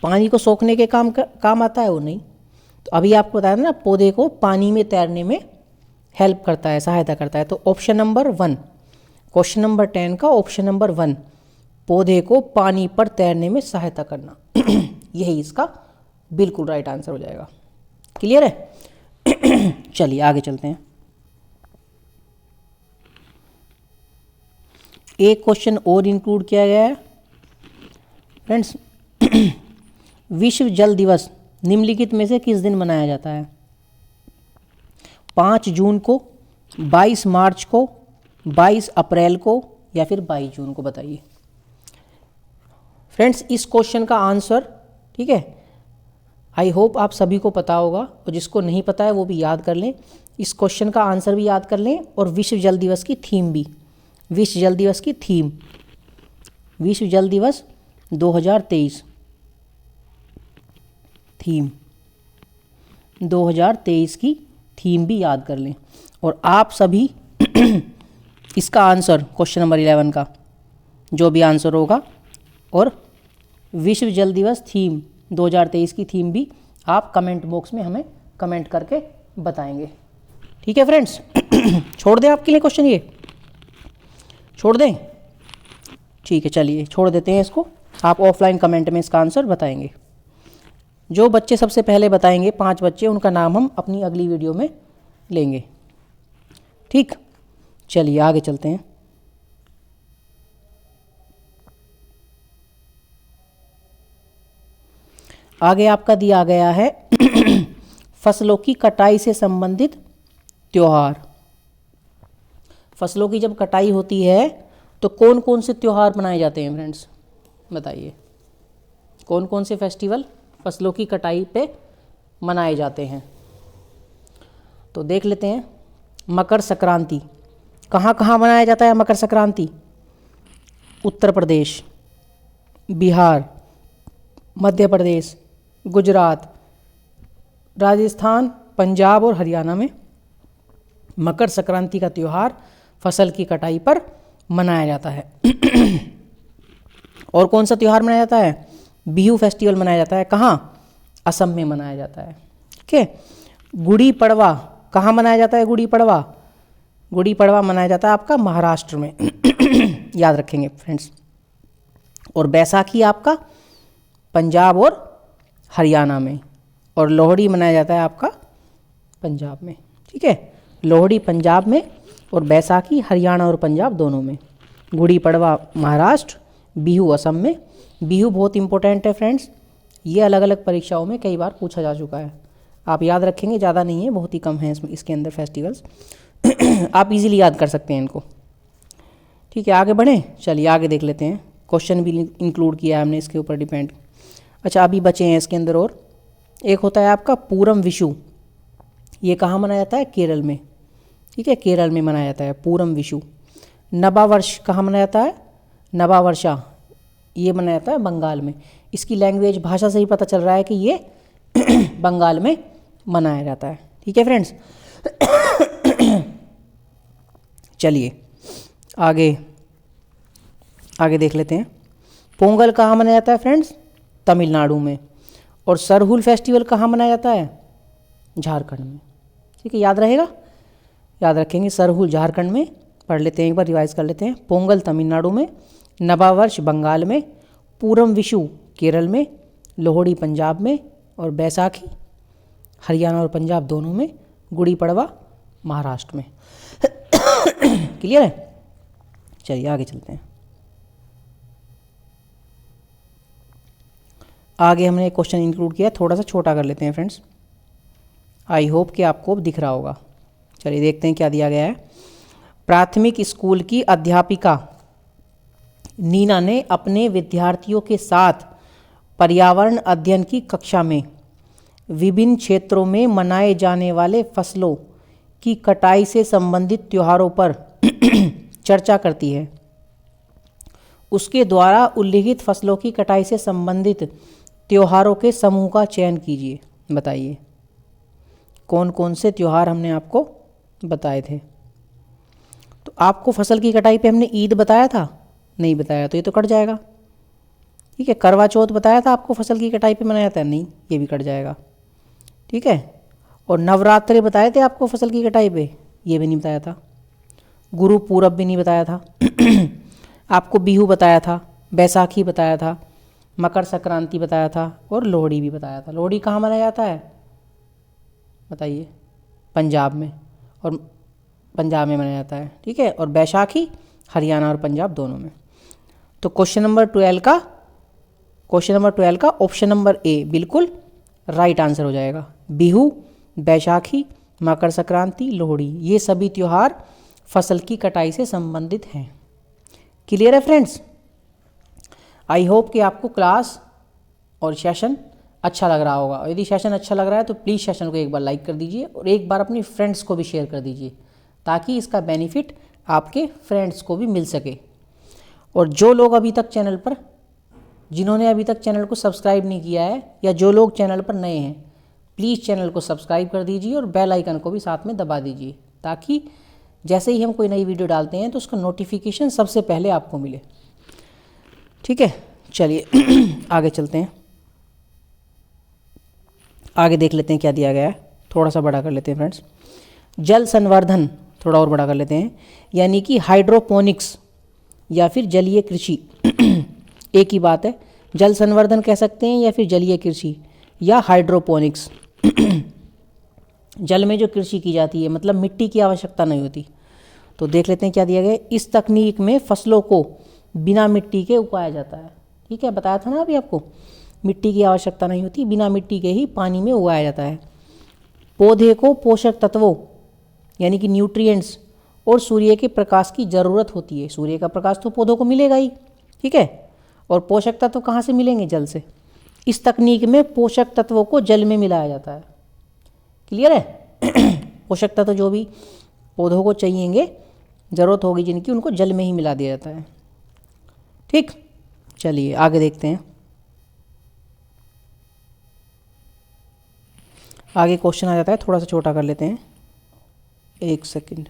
पानी को सोखने के काम आता है वो नहीं। तो अभी आपको बताया ना, पौधे को पानी में तैरने में हेल्प करता है, सहायता करता है। तो ऑप्शन नंबर 1, क्वेश्चन नंबर 10 का ऑप्शन नंबर 1, पौधे को पानी पर तैरने में सहायता करना यही इसका बिल्कुल राइट आंसर हो जाएगा। क्लियर है? चलिए आगे चलते हैं। एक क्वेश्चन और इंक्लूड किया गया है फ्रेंड्स। विश्व जल दिवस निम्नलिखित में से किस दिन मनाया जाता है? 5 जून को, 22 मार्च को, 22 अप्रैल को, या फिर 22 जून को? बताइए फ्रेंड्स। इस क्वेश्चन का आंसर, ठीक है, आई होप आप सभी को पता होगा, और जिसको नहीं पता है वो भी याद कर लें। इस क्वेश्चन का आंसर भी याद कर लें, और विश्व जल दिवस की थीम भी, विश्व जल दिवस की थीम, विश्व जल दिवस 2023 थीम, 2023 की थीम भी याद कर लें। और आप सभी इसका आंसर क्वेश्चन नंबर 11 का जो भी आंसर होगा, और विश्व जल दिवस थीम 2023 की थीम भी आप कमेंट बॉक्स में हमें कमेंट करके बताएंगे, ठीक है फ्रेंड्स। छोड़ दें आपके लिए क्वेश्चन, ये छोड़ दें? ठीक है, चलिए छोड़ देते हैं इसको। आप ऑफलाइन कमेंट में इसका आंसर बताएंगे। जो बच्चे सबसे पहले बताएंगे, 5 बच्चे, उनका नाम हम अपनी अगली वीडियो में लेंगे, ठीक। चलिए आगे चलते हैं। आगे आपका दिया गया है फसलों की कटाई से संबंधित त्योहार। फसलों की जब कटाई होती है तो कौन कौन से त्योहार मनाए जाते हैं फ्रेंड्स? बताइए कौन कौन से फेस्टिवल फसलों की कटाई पे मनाए जाते हैं? तो देख लेते हैं। मकर संक्रांति कहाँ कहाँ मनाया जाता है? मकर संक्रांति उत्तर प्रदेश, बिहार, मध्य प्रदेश, गुजरात, राजस्थान, पंजाब और हरियाणा में मकर संक्रांति का त्यौहार फसल की कटाई पर मनाया जाता है। और कौन सा त्यौहार मनाया जाता है? बिहू फेस्टिवल मनाया जाता है। कहाँ? असम में मनाया जाता है, ठीक है। गुड़ी पड़वा कहाँ मनाया जाता है? गुड़ी पड़वा मनाया जाता है आपका महाराष्ट्र में याद रखेंगे फ्रेंड्स। और बैसाखी आपका पंजाब और हरियाणा में, और लोहड़ी मनाया जाता है आपका पंजाब में, ठीक है। लोहड़ी पंजाब में और बैसाखी हरियाणा और पंजाब दोनों में। गुड़ी पड़वा महाराष्ट्र, बिहू असम में। बिहू बहुत इंपॉर्टेंट है फ्रेंड्स, ये अलग अलग परीक्षाओं में कई बार पूछा जा चुका है, आप याद रखेंगे, ज़्यादा नहीं है, बहुत ही कम है इसके अंदर फेस्टिवल्स आप इजीली याद कर सकते हैं इनको, ठीक है। आगे बढ़ें, चलिए आगे देख लेते हैं। क्वेश्चन भी इंक्लूड किया है हमने इसके ऊपर डिपेंड। अच्छा अभी बचे हैं इसके अंदर, और एक होता है आपका पूरम विशु, ये कहाँ मनाया जाता है? केरल में, ठीक है, केरल में मनाया जाता है पूरम विशु। नवा वर्ष कहाँ मनाया जाता है? नवा वर्षा ये मनाया जाता है बंगाल में। इसकी लैंग्वेज भाषा से ही पता चल रहा है कि ये बंगाल में मनाया जाता है, ठीक है फ्रेंड्स। चलिए आगे देख लेते हैं। पोंगल कहाँ मनाया जाता है फ्रेंड्स? तमिलनाडु में। और सरहुल फेस्टिवल कहाँ मनाया जाता है? झारखंड में, ठीक है, याद रहेगा, याद रखेंगे। सरहुल झारखंड में पढ़ लेते हैं, एक बार रिवाइज कर लेते हैं। पोंगल तमिलनाडु में, नवावर्ष बंगाल में, पूरम विशु केरल में, लोहड़ी पंजाब में और बैसाखी हरियाणा और पंजाब दोनों में, गुड़ी पड़वा महाराष्ट्र में। क्लियर है? चलिए आगे चलते हैं। आगे हमने एक क्वेश्चन इंक्लूड किया, थोड़ा सा छोटा कर लेते हैं फ्रेंड्स। आई होप कि आपको दिख रहा होगा। चलिए देखते हैं क्या दिया गया है। प्राथमिक स्कूल की अध्यापिका नीना ने अपने विद्यार्थियों के साथ पर्यावरण अध्ययन की कक्षा में विभिन्न क्षेत्रों में मनाए जाने वाले फसलों की कटाई से संबंधित त्योहारों पर चर्चा करती है। उसके द्वारा उल्लिखित फसलों की कटाई से संबंधित त्योहारों के समूह का चयन कीजिए। बताइए कौन कौन से त्योहार हमने आपको बताए थे। तो आपको फसल की कटाई पे हमने ईद बताया था? नहीं बताया, तो ये तो कट जाएगा। ठीक है। करवा चौथ बताया था आपको फसल की कटाई पे मनाया था? नहीं, ये भी कट जाएगा। ठीक है। और नवरात्रे बताए थे आपको फसल की कटाई पे? ये भी नहीं बताया था। गुरु पूरब भी नहीं बताया था। आपको बिहू बताया था, बैसाखी बताया था, मकर संक्रांति बताया था और लोहड़ी भी बताया था। लोहड़ी कहाँ मनाया जाता है बताइए? पंजाब में, और पंजाब में मनाया जाता है। ठीक है। और बैसाखी हरियाणा और पंजाब दोनों में। तो क्वेश्चन नंबर 12 का ऑप्शन नंबर ए बिल्कुल राइट आंसर हो जाएगा। बिहू, बैसाखी, मकर संक्रांति, लोहड़ी, ये सभी त्योहार फसल की कटाई से संबंधित हैं। क्लियर है फ्रेंड्स? आई होप कि आपको क्लास और सेशन अच्छा लग रहा होगा। यदि सेशन अच्छा लग रहा है तो प्लीज़ सेशन को एक बार लाइक कर दीजिए और एक बार अपनी फ्रेंड्स को भी शेयर कर दीजिए, ताकि इसका बेनिफिट आपके फ्रेंड्स को भी मिल सके। और जो लोग अभी तक चैनल पर, जिन्होंने अभी तक चैनल को सब्सक्राइब नहीं किया है, या जो लोग चैनल पर नए हैं, प्लीज़ चैनल को सब्सक्राइब कर दीजिए और बेल आइकन को भी साथ में दबा दीजिए, ताकि जैसे ही हम कोई नई वीडियो डालते हैं तो उसका नोटिफिकेशन सबसे पहले आपको मिले। ठीक है। चलिए आगे चलते हैं। आगे देख लेते हैं क्या दिया गया है। थोड़ा सा बड़ा कर लेते हैं फ्रेंड्स। जल संवर्धन थोड़ा और बड़ा कर लेते हैं, यानी कि हाइड्रोपोनिक्स या फिर जलीय कृषि। एक ही बात है, जल संवर्धन कह सकते हैं या फिर जलीय कृषि या हाइड्रोपोनिक्स। जल में जो कृषि की जाती है, मतलब मिट्टी की आवश्यकता नहीं होती। तो देख लेते हैं क्या दिया गया है। इस तकनीक में फसलों को बिना मिट्टी के उगाया जाता है। ठीक है, बताया था ना अभी आपको, मिट्टी की आवश्यकता नहीं होती, बिना मिट्टी के ही पानी में उगाया जाता है। पौधे को पोषक तत्वों यानी कि न्यूट्रिएंट्स और सूर्य के प्रकाश की ज़रूरत होती है। सूर्य का प्रकाश तो पौधों को मिलेगा ही। ठीक है। और पोषक तत्व कहाँ से मिलेंगे? जल से। इस तकनीक में पोषक तत्वों को जल में मिलाया जाता है। क्लियर है? पोषक तत्व जो भी पौधों को चाहिएंगे, ज़रूरत होगी जिनकी, उनको जल में ही मिला दिया जाता है। ठीक। चलिए आगे देखते हैं। आगे क्वेश्चन आ जाता है, थोड़ा सा छोटा कर लेते हैं। एक सेकंड।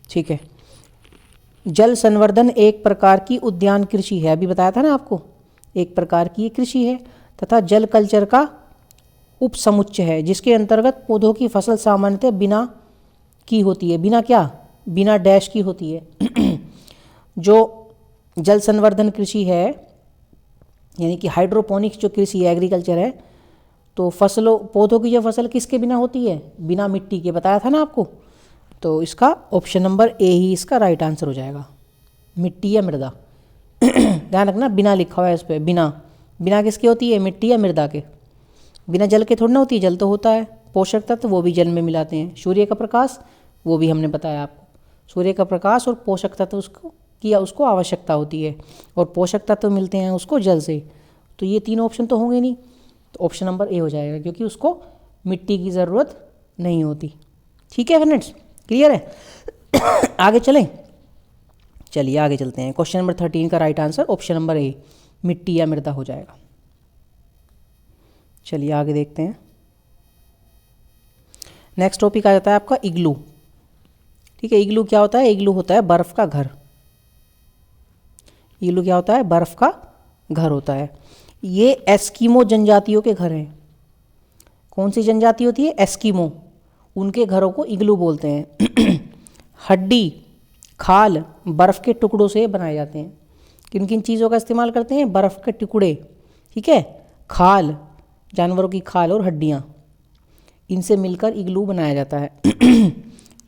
ठीक है। जल संवर्धन एक प्रकार की उद्यान कृषि है, अभी बताया था ना आपको, एक प्रकार की कृषि है, तथा जल कल्चर का उपसमुच्चय है, जिसके अंतर्गत पौधों की फसल सामान्यतः बिना की होती है। बिना क्या? बिना डैश की होती है। जो जल संवर्धन कृषि है, यानी कि हाइड्रोपोनिक्स जो कृषि है, एग्रीकल्चर है, तो फसलों, पौधों की जो फसल किसके बिना होती है? बिना मिट्टी के। बताया था ना आपको। तो इसका ऑप्शन नंबर ए ही इसका राइट आंसर हो जाएगा, मिट्टी या मृदा। ध्यान रखना, बिना लिखा हुआ है इस पर। बिना, बिना किसके होती है? मिट्टी या मृदा के। बिना जल के थोड़ी ना होती है, जल तो होता है। पोषक तत्व वो भी जल में मिलाते हैं। सूर्य का प्रकाश, वो भी हमने बताया आपको, सूर्य का प्रकाश और पोषक तत्व उसको आवश्यकता होती है, और पोषक तत्व मिलते हैं उसको जल से। तो ये तीन ऑप्शन तो होंगे नहीं, तो ऑप्शन नंबर ए हो जाएगा, क्योंकि उसको मिट्टी की ज़रूरत नहीं होती। ठीक है फ्रेंड्स, क्लियर है? आगे चलें। चलिए आगे चलते हैं। क्वेश्चन नंबर 13 का right answer option number A, मिट्टी या मृदा हो जाएगा। चलिए आगे देखते हैं। नेक्स्ट टॉपिक आ जाता है आपका इग्लू। ठीक है। इग्लू क्या होता है? इग्लू होता है बर्फ़ का घर। इग्लू क्या होता है? बर्फ़ का घर होता है। ये एस्किमो जनजातियों के घर हैं। कौन सी जनजाति होती है? एस्किमो। उनके घरों को इग्लू बोलते हैं। हड्डी, खाल, बर्फ़ के टुकड़ों से बनाए जाते हैं। किन किन चीज़ों का इस्तेमाल करते हैं? बर्फ़ के टुकड़े, ठीक है, खाल, जानवरों की खाल और हड्डियाँ, इनसे मिलकर इग्लू बनाया जाता है।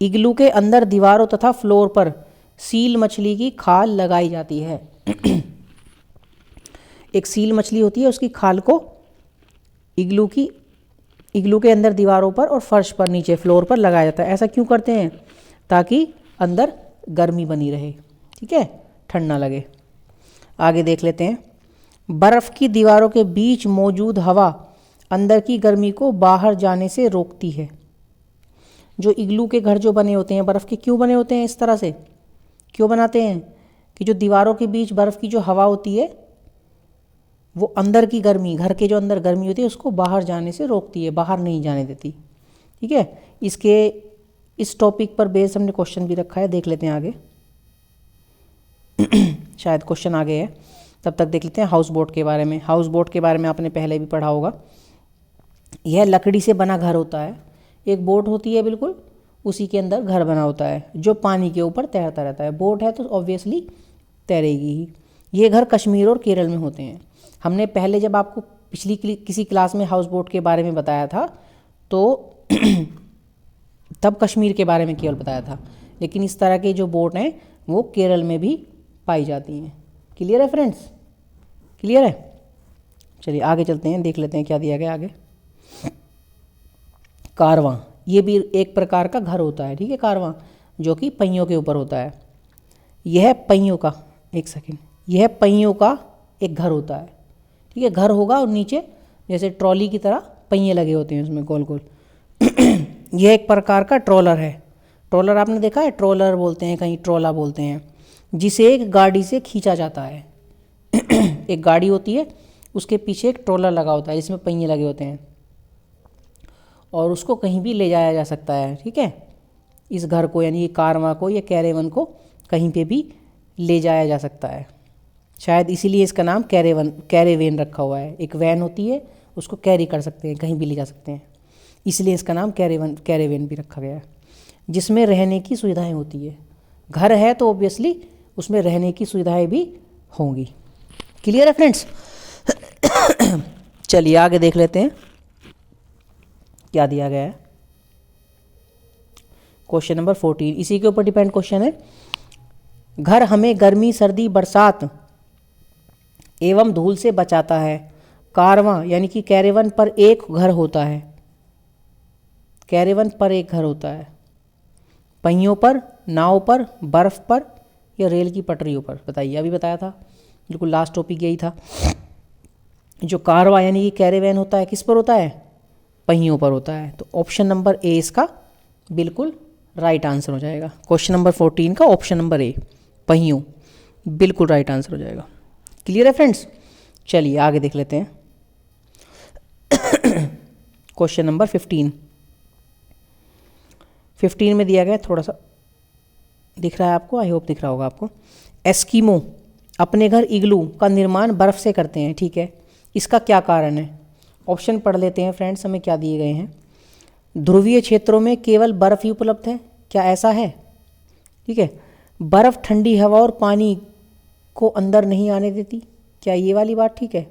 इग्लू के अंदर दीवारों तथा फ्लोर पर सील मछली की खाल लगाई जाती है। एक सील मछली होती है, उसकी खाल को इग्लू के अंदर दीवारों पर और फर्श पर, नीचे फ्लोर पर लगाया जाता है। ऐसा क्यों करते हैं? ताकि अंदर गर्मी बनी रहे, ठीक है, ठंड ना लगे। आगे देख लेते हैं। बर्फ़ की दीवारों के बीच मौजूद हवा अंदर की गर्मी को बाहर जाने से रोकती है। जो इग्लू के घर जो बने होते हैं बर्फ़ के, क्यों बने होते हैं इस तरह से? क्यों बनाते हैं? कि जो दीवारों के बीच बर्फ़ की जो हवा होती है वो अंदर की गर्मी, घर के जो अंदर गर्मी होती है उसको बाहर जाने से रोकती है, बाहर नहीं जाने देती, ठीक है। इस टॉपिक पर बेस हमने क्वेश्चन भी रखा है, देख लेते हैं आगे। शायद क्वेश्चन आगे है, तब तक देख लेते हैं हाउस बोट के बारे में। हाउस बोट के बारे में आपने पहले भी पढ़ा होगा। यह लकड़ी से बना घर होता है। एक बोट होती है बिल्कुल, उसी के अंदर घर बना होता है जो पानी के ऊपर तैरता रहता है। बोट है तो ऑब्वियसली तैरेगी ही। ये घर कश्मीर और केरल में होते हैं। हमने पहले जब आपको पिछली किसी क्लास में हाउस बोट के बारे में बताया था तो तब कश्मीर के बारे में केवल बताया था, लेकिन इस तरह के जो बोट हैं वो केरल में भी पाई जाती हैं। क्लियर है फ्रेंड्स? क्लियर है? चलिए आगे चलते हैं, देख लेते हैं क्या दिया गया आगे। कारवां, ये भी एक प्रकार का घर होता है, ठीक है, कारवां, जो कि पहियों के ऊपर होता है। यह पहियों का, एक सेकेंड, यह पहियों का एक घर होता है, ठीक है, घर होगा और नीचे जैसे ट्रॉली की तरह पहिए लगे होते हैं उसमें गोल गोल। यह एक प्रकार का ट्रॉलर है। ट्रॉलर आपने देखा है, ट्रॉलर बोलते हैं, कहीं ट्रॉला बोलते हैं, जिसे एक गाड़ी से खींचा जाता है। एक गाड़ी होती है, उसके पीछे एक ट्रॉलर लगा होता है जिसमें पहिए लगे होते हैं और उसको कहीं भी ले जाया जा सकता है, ठीक है। इस घर को यानी ये कारवां को या कैरेवन को कहीं पे भी ले जाया जा सकता है। शायद इसीलिए इसका नाम कैरेवेन रखा हुआ है। एक वैन होती है, उसको कैरी कर सकते हैं, कहीं भी ले जा सकते हैं, इसलिए इसका नाम कैरेवेन भी रखा गया है। जिसमें रहने की सुविधाएं होती है। घर है तो ऑब्वियसली उसमें रहने की सुविधाएं भी होंगी। क्लियर है फ्रेंड्स? चलिए आगे देख लेते हैं क्या दिया गया है। क्वेश्चन नंबर 14 इसी के ऊपर डिपेंड क्वेश्चन है। घर हमें गर्मी, सर्दी, बरसात एवं धूल से बचाता है। कारवां यानी कि कैरेवन पर एक घर होता है। कैरेवन पर एक घर होता है। पहियों पर, नाव पर, बर्फ पर या रेल की पटरियों पर? बताइए, अभी बताया था, बिल्कुल लास्ट टॉपिक यही था। जो कारवां यानी कि कैरेवन होता है किस पर होता है? पहियों पर होता है। तो ऑप्शन नंबर ए इसका बिल्कुल राइट आंसर हो जाएगा। क्वेश्चन नंबर 14 का ऑप्शन नंबर ए, पहियों, बिल्कुल राइट आंसर हो जाएगा। क्लियर है फ्रेंड्स? चलिए आगे देख लेते हैं। क्वेश्चन नंबर 15 में दिया गया, थोड़ा सा दिख रहा है आपको, आई होप दिख रहा होगा आपको। एस्किमो अपने घर इग्लू का निर्माण बर्फ से करते हैं, ठीक है, इसका क्या कारण है? ऑप्शन पढ़ लेते हैं फ्रेंड्स, हमें क्या दिए गए हैं। ध्रुवीय क्षेत्रों में केवल बर्फ ही उपलब्ध है, क्या ऐसा है? ठीक है। बर्फ ठंडी हवा और पानी को अंदर नहीं आने देती, क्या ये वाली बात ठीक है?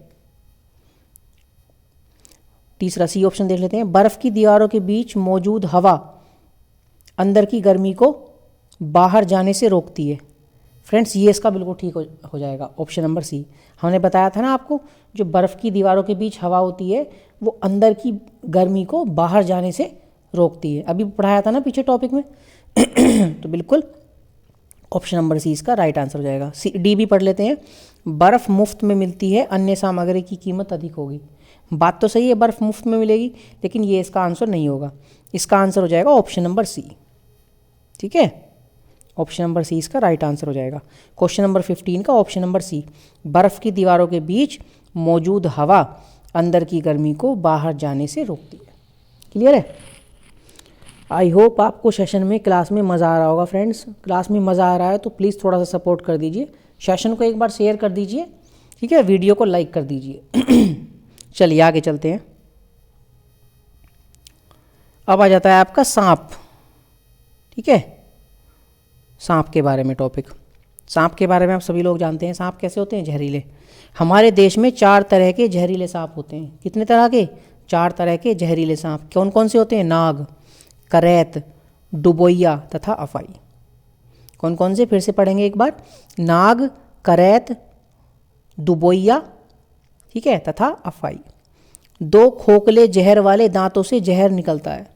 तीसरा सी ऑप्शन देख लेते हैं। बर्फ की दीवारों के बीच मौजूद हवा अंदर की गर्मी को बाहर जाने से रोकती है। फ्रेंड्स ये इसका बिल्कुल ठीक हो जाएगा, ऑप्शन नंबर सी। हमने बताया था ना आपको, जो बर्फ़ की दीवारों के बीच हवा होती है वो अंदर की गर्मी को बाहर जाने से रोकती है, अभी पढ़ाया था ना पीछे टॉपिक में। तो बिल्कुल ऑप्शन नंबर सी इसका राइट आंसर हो जाएगा। डी भी पढ़ लेते हैं। बर्फ़ मुफ्त में मिलती है, अन्य सामग्री की कीमत अधिक होगी। बात तो सही है, बर्फ़ मुफ्त में मिलेगी, लेकिन ये इसका आंसर नहीं होगा। इसका आंसर हो जाएगा ऑप्शन नंबर सी, ठीक है। ऑप्शन नंबर सी इसका राइट आंसर हो जाएगा। क्वेश्चन नंबर 15 का ऑप्शन नंबर सी, बर्फ़ की दीवारों के बीच मौजूद हवा अंदर की गर्मी को बाहर जाने से रोकती है। क्लियर है? आई होप आपको सेशन में क्लास में मज़ा आ रहा होगा फ्रेंड्स। क्लास में मज़ा आ रहा है तो प्लीज़ थोड़ा सा सपोर्ट कर दीजिए, सेशन को एक बार शेयर कर दीजिए, ठीक है, वीडियो को लाइक कर दीजिए। चलिए आगे चलते हैं। अब आ जाता है आपका सांप। ठीक है, सांप के बारे में टॉपिक। सांप के बारे में आप सभी लोग जानते हैं, सांप कैसे होते हैं, जहरीले। हमारे देश में 4 तरह के जहरीले सांप होते हैं। कितने तरह के? 4 तरह के जहरीले सांप। कौन कौन से होते हैं? नाग, करैत, डुबोइया तथा अफाई। कौन कौन से? फिर से पढ़ेंगे एक बार। नाग, करैत, डुबोइया, ठीक है, तथा अफाई। 2 खोखले जहर वाले दांतों से जहर निकलता है।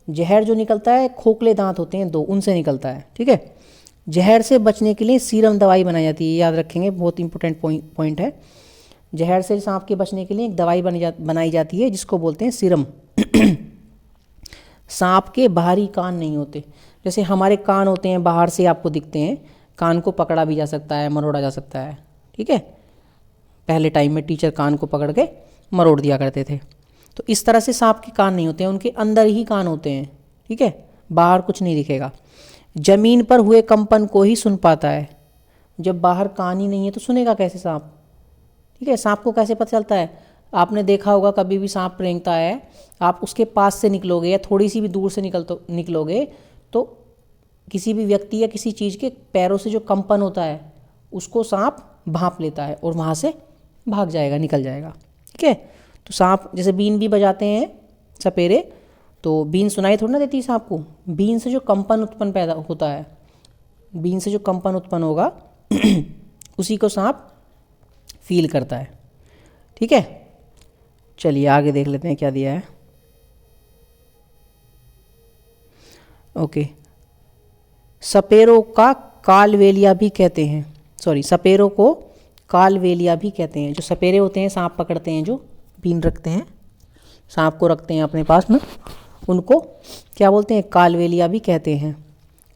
जहर जो निकलता है, खोखले दांत होते हैं 2, उनसे निकलता है। ठीक है, जहर से बचने के लिए सीरम दवाई बनाई जाती है। याद रखेंगे, बहुत इंपॉर्टेंट पॉइंट है। जहर से सांप के बचने के लिए एक दवाई बनाई जाती है जिसको बोलते हैं सीरम। सांप के बाहरी कान नहीं होते। जैसे हमारे कान होते हैं, बाहर से आपको दिखते हैं, कान को पकड़ा भी जा सकता है, मरोड़ा जा सकता है। ठीक है, पहले टाइम में टीचर कान को पकड़ के मरोड़ दिया करते थे। तो इस तरह से सांप के कान नहीं होते हैं, उनके अंदर ही कान होते हैं। ठीक है, बाहर कुछ नहीं दिखेगा। जमीन पर हुए कंपन को ही सुन पाता है। जब बाहर कान ही नहीं है तो सुनेगा कैसे सांप? ठीक है, सांप को कैसे पता चलता है? आपने देखा होगा, कभी भी सांप रेंगता है, आप उसके पास से निकलोगे या थोड़ी सी भी दूर से निकलोगे तो किसी भी व्यक्ति या किसी चीज़ के पैरों से जो कंपन होता है उसको सांप भांप लेता है और वहाँ से भाग जाएगा, निकल जाएगा। ठीक है, तो सांप जैसे बीन भी बजाते हैं सपेरे, तो बीन सुनाई थोड़ी ना देती है सांप को। बीन से जो कंपन उत्पन्न पैदा होता है, बीन से जो कंपन उत्पन्न होगा उसी को सांप फील करता है। ठीक है, चलिए आगे देख लेते हैं क्या दिया है। ओके, सपेरों का कालवेलिया भी कहते हैं। सपेरों को कालवेलिया भी कहते हैं। जो सपेरे होते हैं, सांप पकड़ते हैं, जो बीन रखते हैं, सांप को रखते हैं अपने पास में, उनको क्या बोलते हैं? कालवेलिया भी कहते हैं।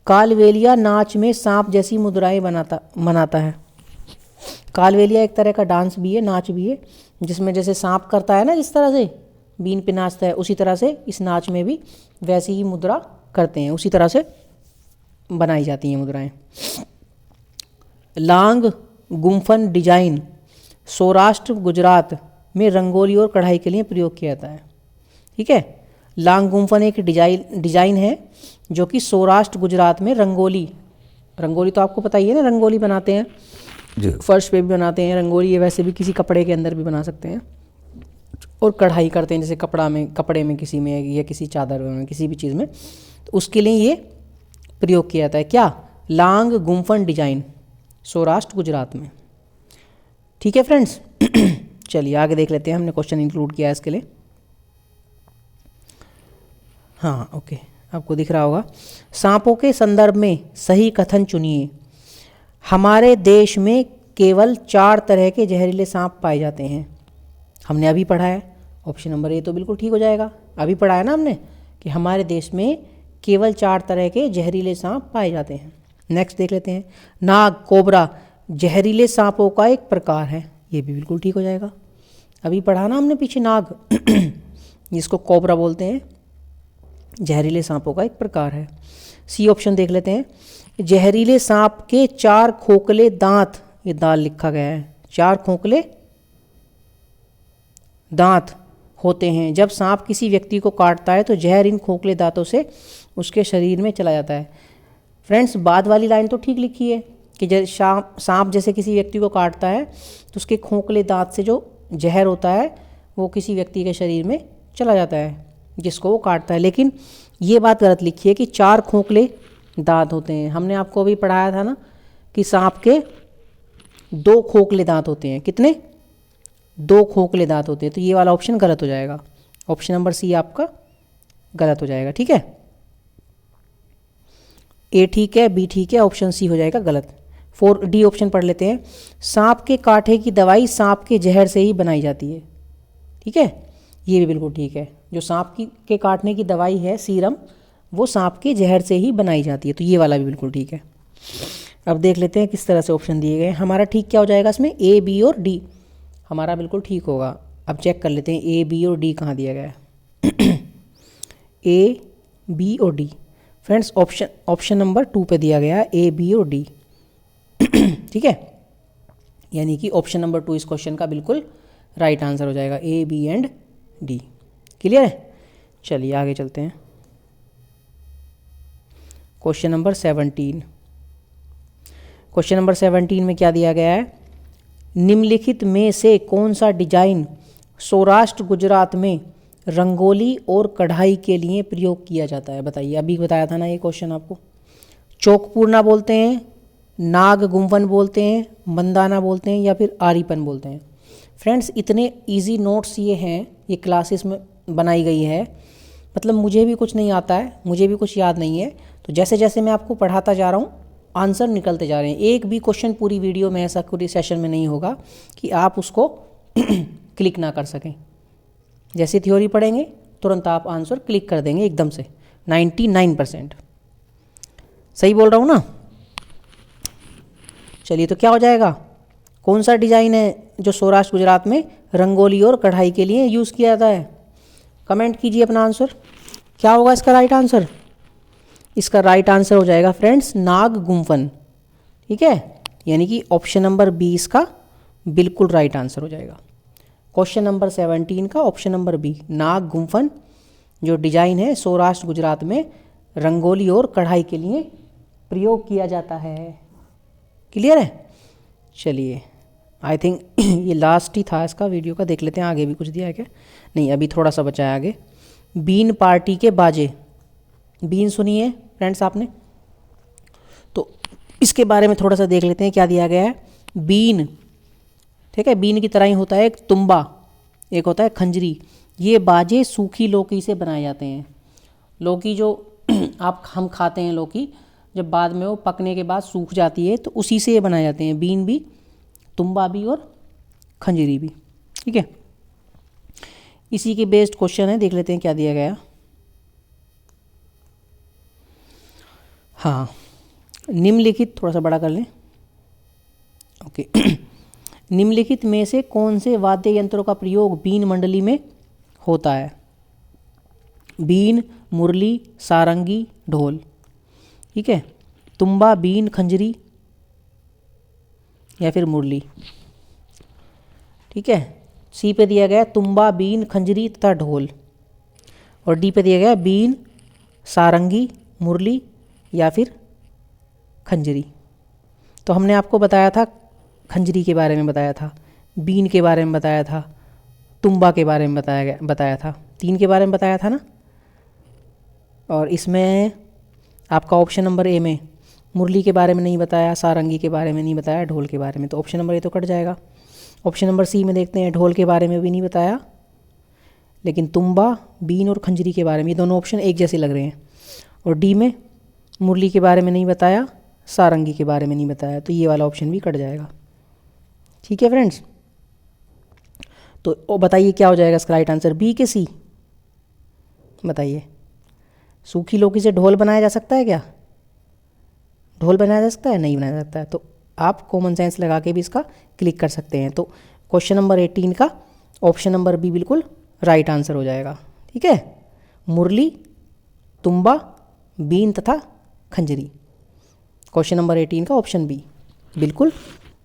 कालवेलिया नाच में सांप जैसी मुद्राएं बनाता है। कालवेलिया एक तरह का डांस भी है, नाच भी है, जिसमें जैसे सांप करता है ना, जिस तरह से बीन पे नाचता है, उसी तरह से इस नाच में भी वैसी ही मुद्रा करते हैं, उसी तरह से बनाई जाती हैं मुद्राएं। लांग गुम्फन डिजाइन सौराष्ट्र गुजरात में रंगोली और कढ़ाई के लिए प्रयोग किया जाता है। ठीक है, लांग गुम्फन एक डिजाइन है जो कि सौराष्ट्र गुजरात में रंगोली तो आपको पता ही है ना, रंगोली बनाते हैं, फर्श पे भी बनाते हैं रंगोली, ये वैसे भी किसी कपड़े के अंदर भी बना सकते हैं, और कढ़ाई करते हैं जैसे कपड़े में किसी में या किसी चादर में, किसी भी चीज़ में, तो उसके लिए ये प्रयोग किया जाता है। क्या? लांग गुम्फन डिजाइन, सौराष्ट्र गुजरात में। ठीक है फ्रेंड्स, चलिए आगे देख लेते हैं, हमने क्वेश्चन इंक्लूड किया है इसके लिए। हाँ ओके, आपको दिख रहा होगा। सांपों के संदर्भ में सही कथन चुनिए। हमारे देश में केवल 4 तरह के जहरीले सांप पाए जाते हैं। हमने अभी पढ़ा है, ऑप्शन नंबर ए तो बिल्कुल ठीक हो जाएगा। अभी पढ़ा है ना हमने कि हमारे देश में केवल 4 तरह के जहरीले सांप पाए जाते हैं। नेक्स्ट देख लेते हैं। नाग, कोबरा जहरीले सांपों का एक प्रकार है। ये भी बिल्कुल ठीक हो जाएगा। अभी पढ़ा ना हमने पीछे, नाग जिसको कोबरा बोलते हैं, जहरीले सांपों का एक प्रकार है। सी ऑप्शन देख लेते हैं। जहरीले सांप के 4 खोखले दांत, ये दाल लिखा गया है, 4 खोखले दांत होते हैं। जब सांप किसी व्यक्ति को काटता है तो जहर इन खोखले दांतों से उसके शरीर में चला जाता है। फ्रेंड्स, बाद वाली लाइन तो ठीक लिखी है कि जब सांप जैसे किसी व्यक्ति को काटता है तो उसके खोखले दांत से जो जहर होता है वो किसी व्यक्ति के शरीर में चला जाता है जिसको वो काटता है, लेकिन ये बात गलत लिखी है कि 4 खोखले दांत होते हैं। हमने आपको अभी पढ़ाया था ना कि सांप के 2 खोखले दांत होते हैं। कितने? 2 खोखले दांत होते हैं। तो ये वाला ऑप्शन गलत हो जाएगा, ऑप्शन नंबर सी आपका गलत हो जाएगा। ठीक है, ए ठीक है, बी ठीक है, ऑप्शन सी हो जाएगा गलत। 4D ऑप्शन पढ़ लेते हैं। सांप के कांटे की दवाई सांप के जहर से ही बनाई जाती है। ठीक है, ये भी बिल्कुल ठीक है। जो सांप के काटने की दवाई है सीरम, वो सांप के जहर से ही बनाई जाती है। तो ये वाला भी बिल्कुल ठीक है। अब देख लेते हैं किस तरह से ऑप्शन दिए गए। हमारा ठीक क्या हो जाएगा इसमें? ए, बी और डी हमारा बिल्कुल ठीक होगा। अब चेक कर लेते हैं ए, बी और डी कहाँ दिया गया है। ए, बी और डी फ्रेंड्स, ऑप्शन नंबर 2 पे दिया गया है ए, बी और डी। ठीक है, यानी कि ऑप्शन नंबर 2 इस क्वेश्चन का बिल्कुल राइट आंसर हो जाएगा, ए, बी एंड डी। क्लियर है? चलिए आगे चलते हैं। Question number 17। क्वेश्चन नंबर 17 में क्या दिया गया है, निम्नलिखित में से कौन सा डिजाइन सौराष्ट्र गुजरात में रंगोली और कढ़ाई के लिए प्रयोग किया जाता है? बताइए, अभी बताया था ना ये क्वेश्चन आपको। चौकपूर्णा बोलते हैं, नाग गुम्फन बोलते हैं, मंदाना बोलते हैं, या फिर आरीपन बोलते हैं। फ्रेंड्स, इतने इजी नोट्स ये हैं, ये क्लासेस में बनाई गई है, मतलब मुझे भी कुछ नहीं आता है, मुझे भी कुछ याद नहीं है, तो जैसे जैसे मैं आपको पढ़ाता जा रहा हूँ आंसर निकलते जा रहे हैं। एक भी क्वेश्चन पूरी वीडियो में, ऐसा पूरी सेशन में नहीं होगा कि आप उसको क्लिक ना कर सकें। जैसे थ्योरी पढ़ेंगे तुरंत आप आंसर क्लिक कर देंगे एकदम से, 99%। सही बोल रहा हूँ ना? चलिए, तो क्या हो जाएगा, कौन सा डिज़ाइन है जो सौराष्ट्र गुजरात में रंगोली और कढ़ाई के लिए यूज़ किया जाता है? कमेंट कीजिए अपना आंसर। क्या होगा इसका राइट आंसर? इसका राइट आंसर हो जाएगा फ्रेंड्स नाग गुम्फन। ठीक है, यानी कि ऑप्शन नंबर 20 इसका बिल्कुल राइट आंसर हो जाएगा। क्वेश्चन नंबर 17 का ऑप्शन नंबर बी, नाग गुम्फन जो डिजाइन है सौराष्ट्र गुजरात में रंगोली और कढ़ाई के लिए प्रयोग किया जाता है। क्लियर है? चलिए, आई थिंक ये लास्ट ही था इसका वीडियो का। देख लेते हैं आगे भी कुछ दिया है क्या। नहीं, अभी थोड़ा सा बचा है आगे। बीन पार्टी के बाजे, बीन सुनी है फ्रेंड्स आपने, तो इसके बारे में थोड़ा सा देख लेते हैं क्या दिया गया है। बीन, ठीक है, बीन की तरह ही होता है एक तुम्बा, एक होता है खंजरी। ये बाजे सूखी लौकी से बनाए जाते हैं। लौकी जो हम खाते हैं, लौकी जब बाद में वो पकने के बाद सूख जाती है तो उसी से ये बनाए जाते हैं, बीन भी, तुम्बा भी और खंजरी भी। ठीक है, इसी के बेस्ड क्वेश्चन है, देख लेते हैं क्या दिया गया। हाँ, निम्नलिखित, थोड़ा सा बड़ा कर लें, ओके। निम्नलिखित में से कौन से वाद्य यंत्रों का प्रयोग बीन मंडली में होता है? बीन, मुरली, सारंगी, ढोल। ठीक है, तुम्बा, बीन, खंजरी या फिर मुरली। ठीक है, सी पे दिया गया तुम्बा, बीन, खंजरी तथा ढोल, और डी पे दिया गया बीन, सारंगी, मुरली या फिर खंजरी। तो हमने आपको बताया था, खंजरी के बारे में बताया था, बीन के बारे में बताया था, तुम्बा के बारे में बताया था, 3 के बारे में बताया था ना। और इसमें आपका ऑप्शन नंबर ए में मुरली के बारे में नहीं बताया, सारंगी के बारे में नहीं बताया, ढोल के बारे में, तो ऑप्शन नंबर ए तो कट जाएगा। ऑप्शन नंबर सी में देखते हैं, ढोल के बारे में भी नहीं बताया, लेकिन तुम्बा, बीन और खंजरी के बारे में, ये दोनों ऑप्शन एक जैसे लग रहे हैं। और डी में मुरली के बारे में नहीं बताया, सारंगी के बारे में नहीं बताया, तो ये वाला ऑप्शन भी कट जाएगा। ठीक है फ्रेंड्स, तो बताइए क्या हो जाएगा इसका राइट आंसर, बी के सी? बताइए, सूखी लौकी से ढोल बनाया जा सकता है क्या? ढोल बनाया जा सकता है? नहीं बनाया जा सकता है। तो आप कॉमन सेंस लगा के भी इसका क्लिक कर सकते हैं। तो क्वेश्चन नंबर 18 का ऑप्शन नंबर बी बिल्कुल राइट आंसर हो जाएगा। ठीक है, मुरली, तुम्बा, बीन तथा खंजरी। क्वेश्चन नंबर 18 का ऑप्शन बी बिल्कुल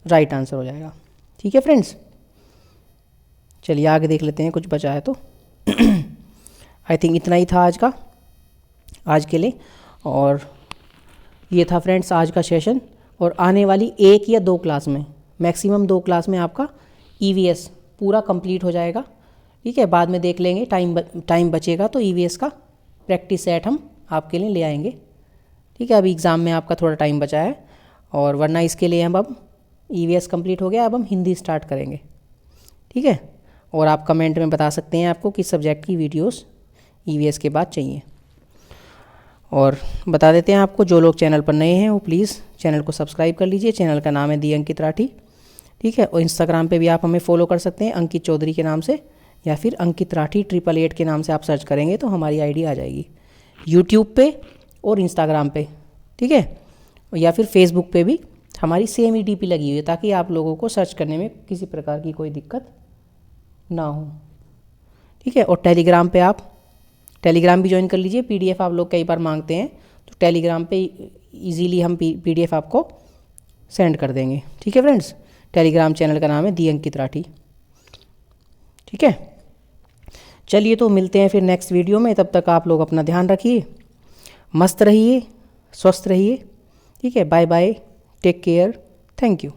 राइट आंसर हो जाएगा। ठीक है फ्रेंड्स, चलिए आगे देख लेते हैं, कुछ बचा है तो। आई थिंक इतना ही था आज के लिए। और ये था फ्रेंड्स आज का सेशन। और आने वाली 1 या 2 क्लास में, मैक्सिमम 2 क्लास में आपका EVS पूरा कंप्लीट हो जाएगा। ठीक है, बाद में देख लेंगे, टाइम बचेगा तो EVS का प्रैक्टिस सेट हम आपके लिए ले आएंगे। ठीक है, अभी एग्ज़ाम में आपका थोड़ा टाइम बचा है, और वरना इसके लिए हम अब EVS कंप्लीट हो गया, अब हम हिंदी स्टार्ट करेंगे। ठीक है, और आप कमेंट में बता सकते हैं आपको किस सब्जेक्ट की वीडियोस EVS के बाद चाहिए। और बता देते हैं आपको, जो लोग चैनल पर नए हैं वो प्लीज़ चैनल को सब्सक्राइब कर लीजिए। चैनल का नाम है दी अंकित राठी। ठीक है, और इंस्टाग्राम पे भी आप हमें फॉलो कर सकते हैं अंकित चौधरी के नाम से, या फिर अंकित राठी 888 के नाम से आप सर्च करेंगे तो हमारी ID आ जाएगी यूट्यूब पे और इंस्टाग्राम पे। ठीक है, या फिर फेसबुक पे भी हमारी सेम ही DP लगी हुई है, ताकि आप लोगों को सर्च करने में किसी प्रकार की कोई दिक्कत ना हो। ठीक है, और टेलीग्राम पे आप टेलीग्राम भी ज्वाइन कर लीजिए। PDF आप लोग कई बार मांगते हैं, तो टेलीग्राम पे इजीली हम PDF आपको सेंड कर देंगे। ठीक है फ्रेंड्स, टेलीग्राम चैनल का नाम है दी अंकित राठी। ठीक है, चलिए तो मिलते हैं फिर नेक्स्ट वीडियो में। तब तक आप लोग अपना ध्यान रखिए, मस्त रहिए, स्वस्थ रहिए। ठीक है, bye bye, take care, thank you.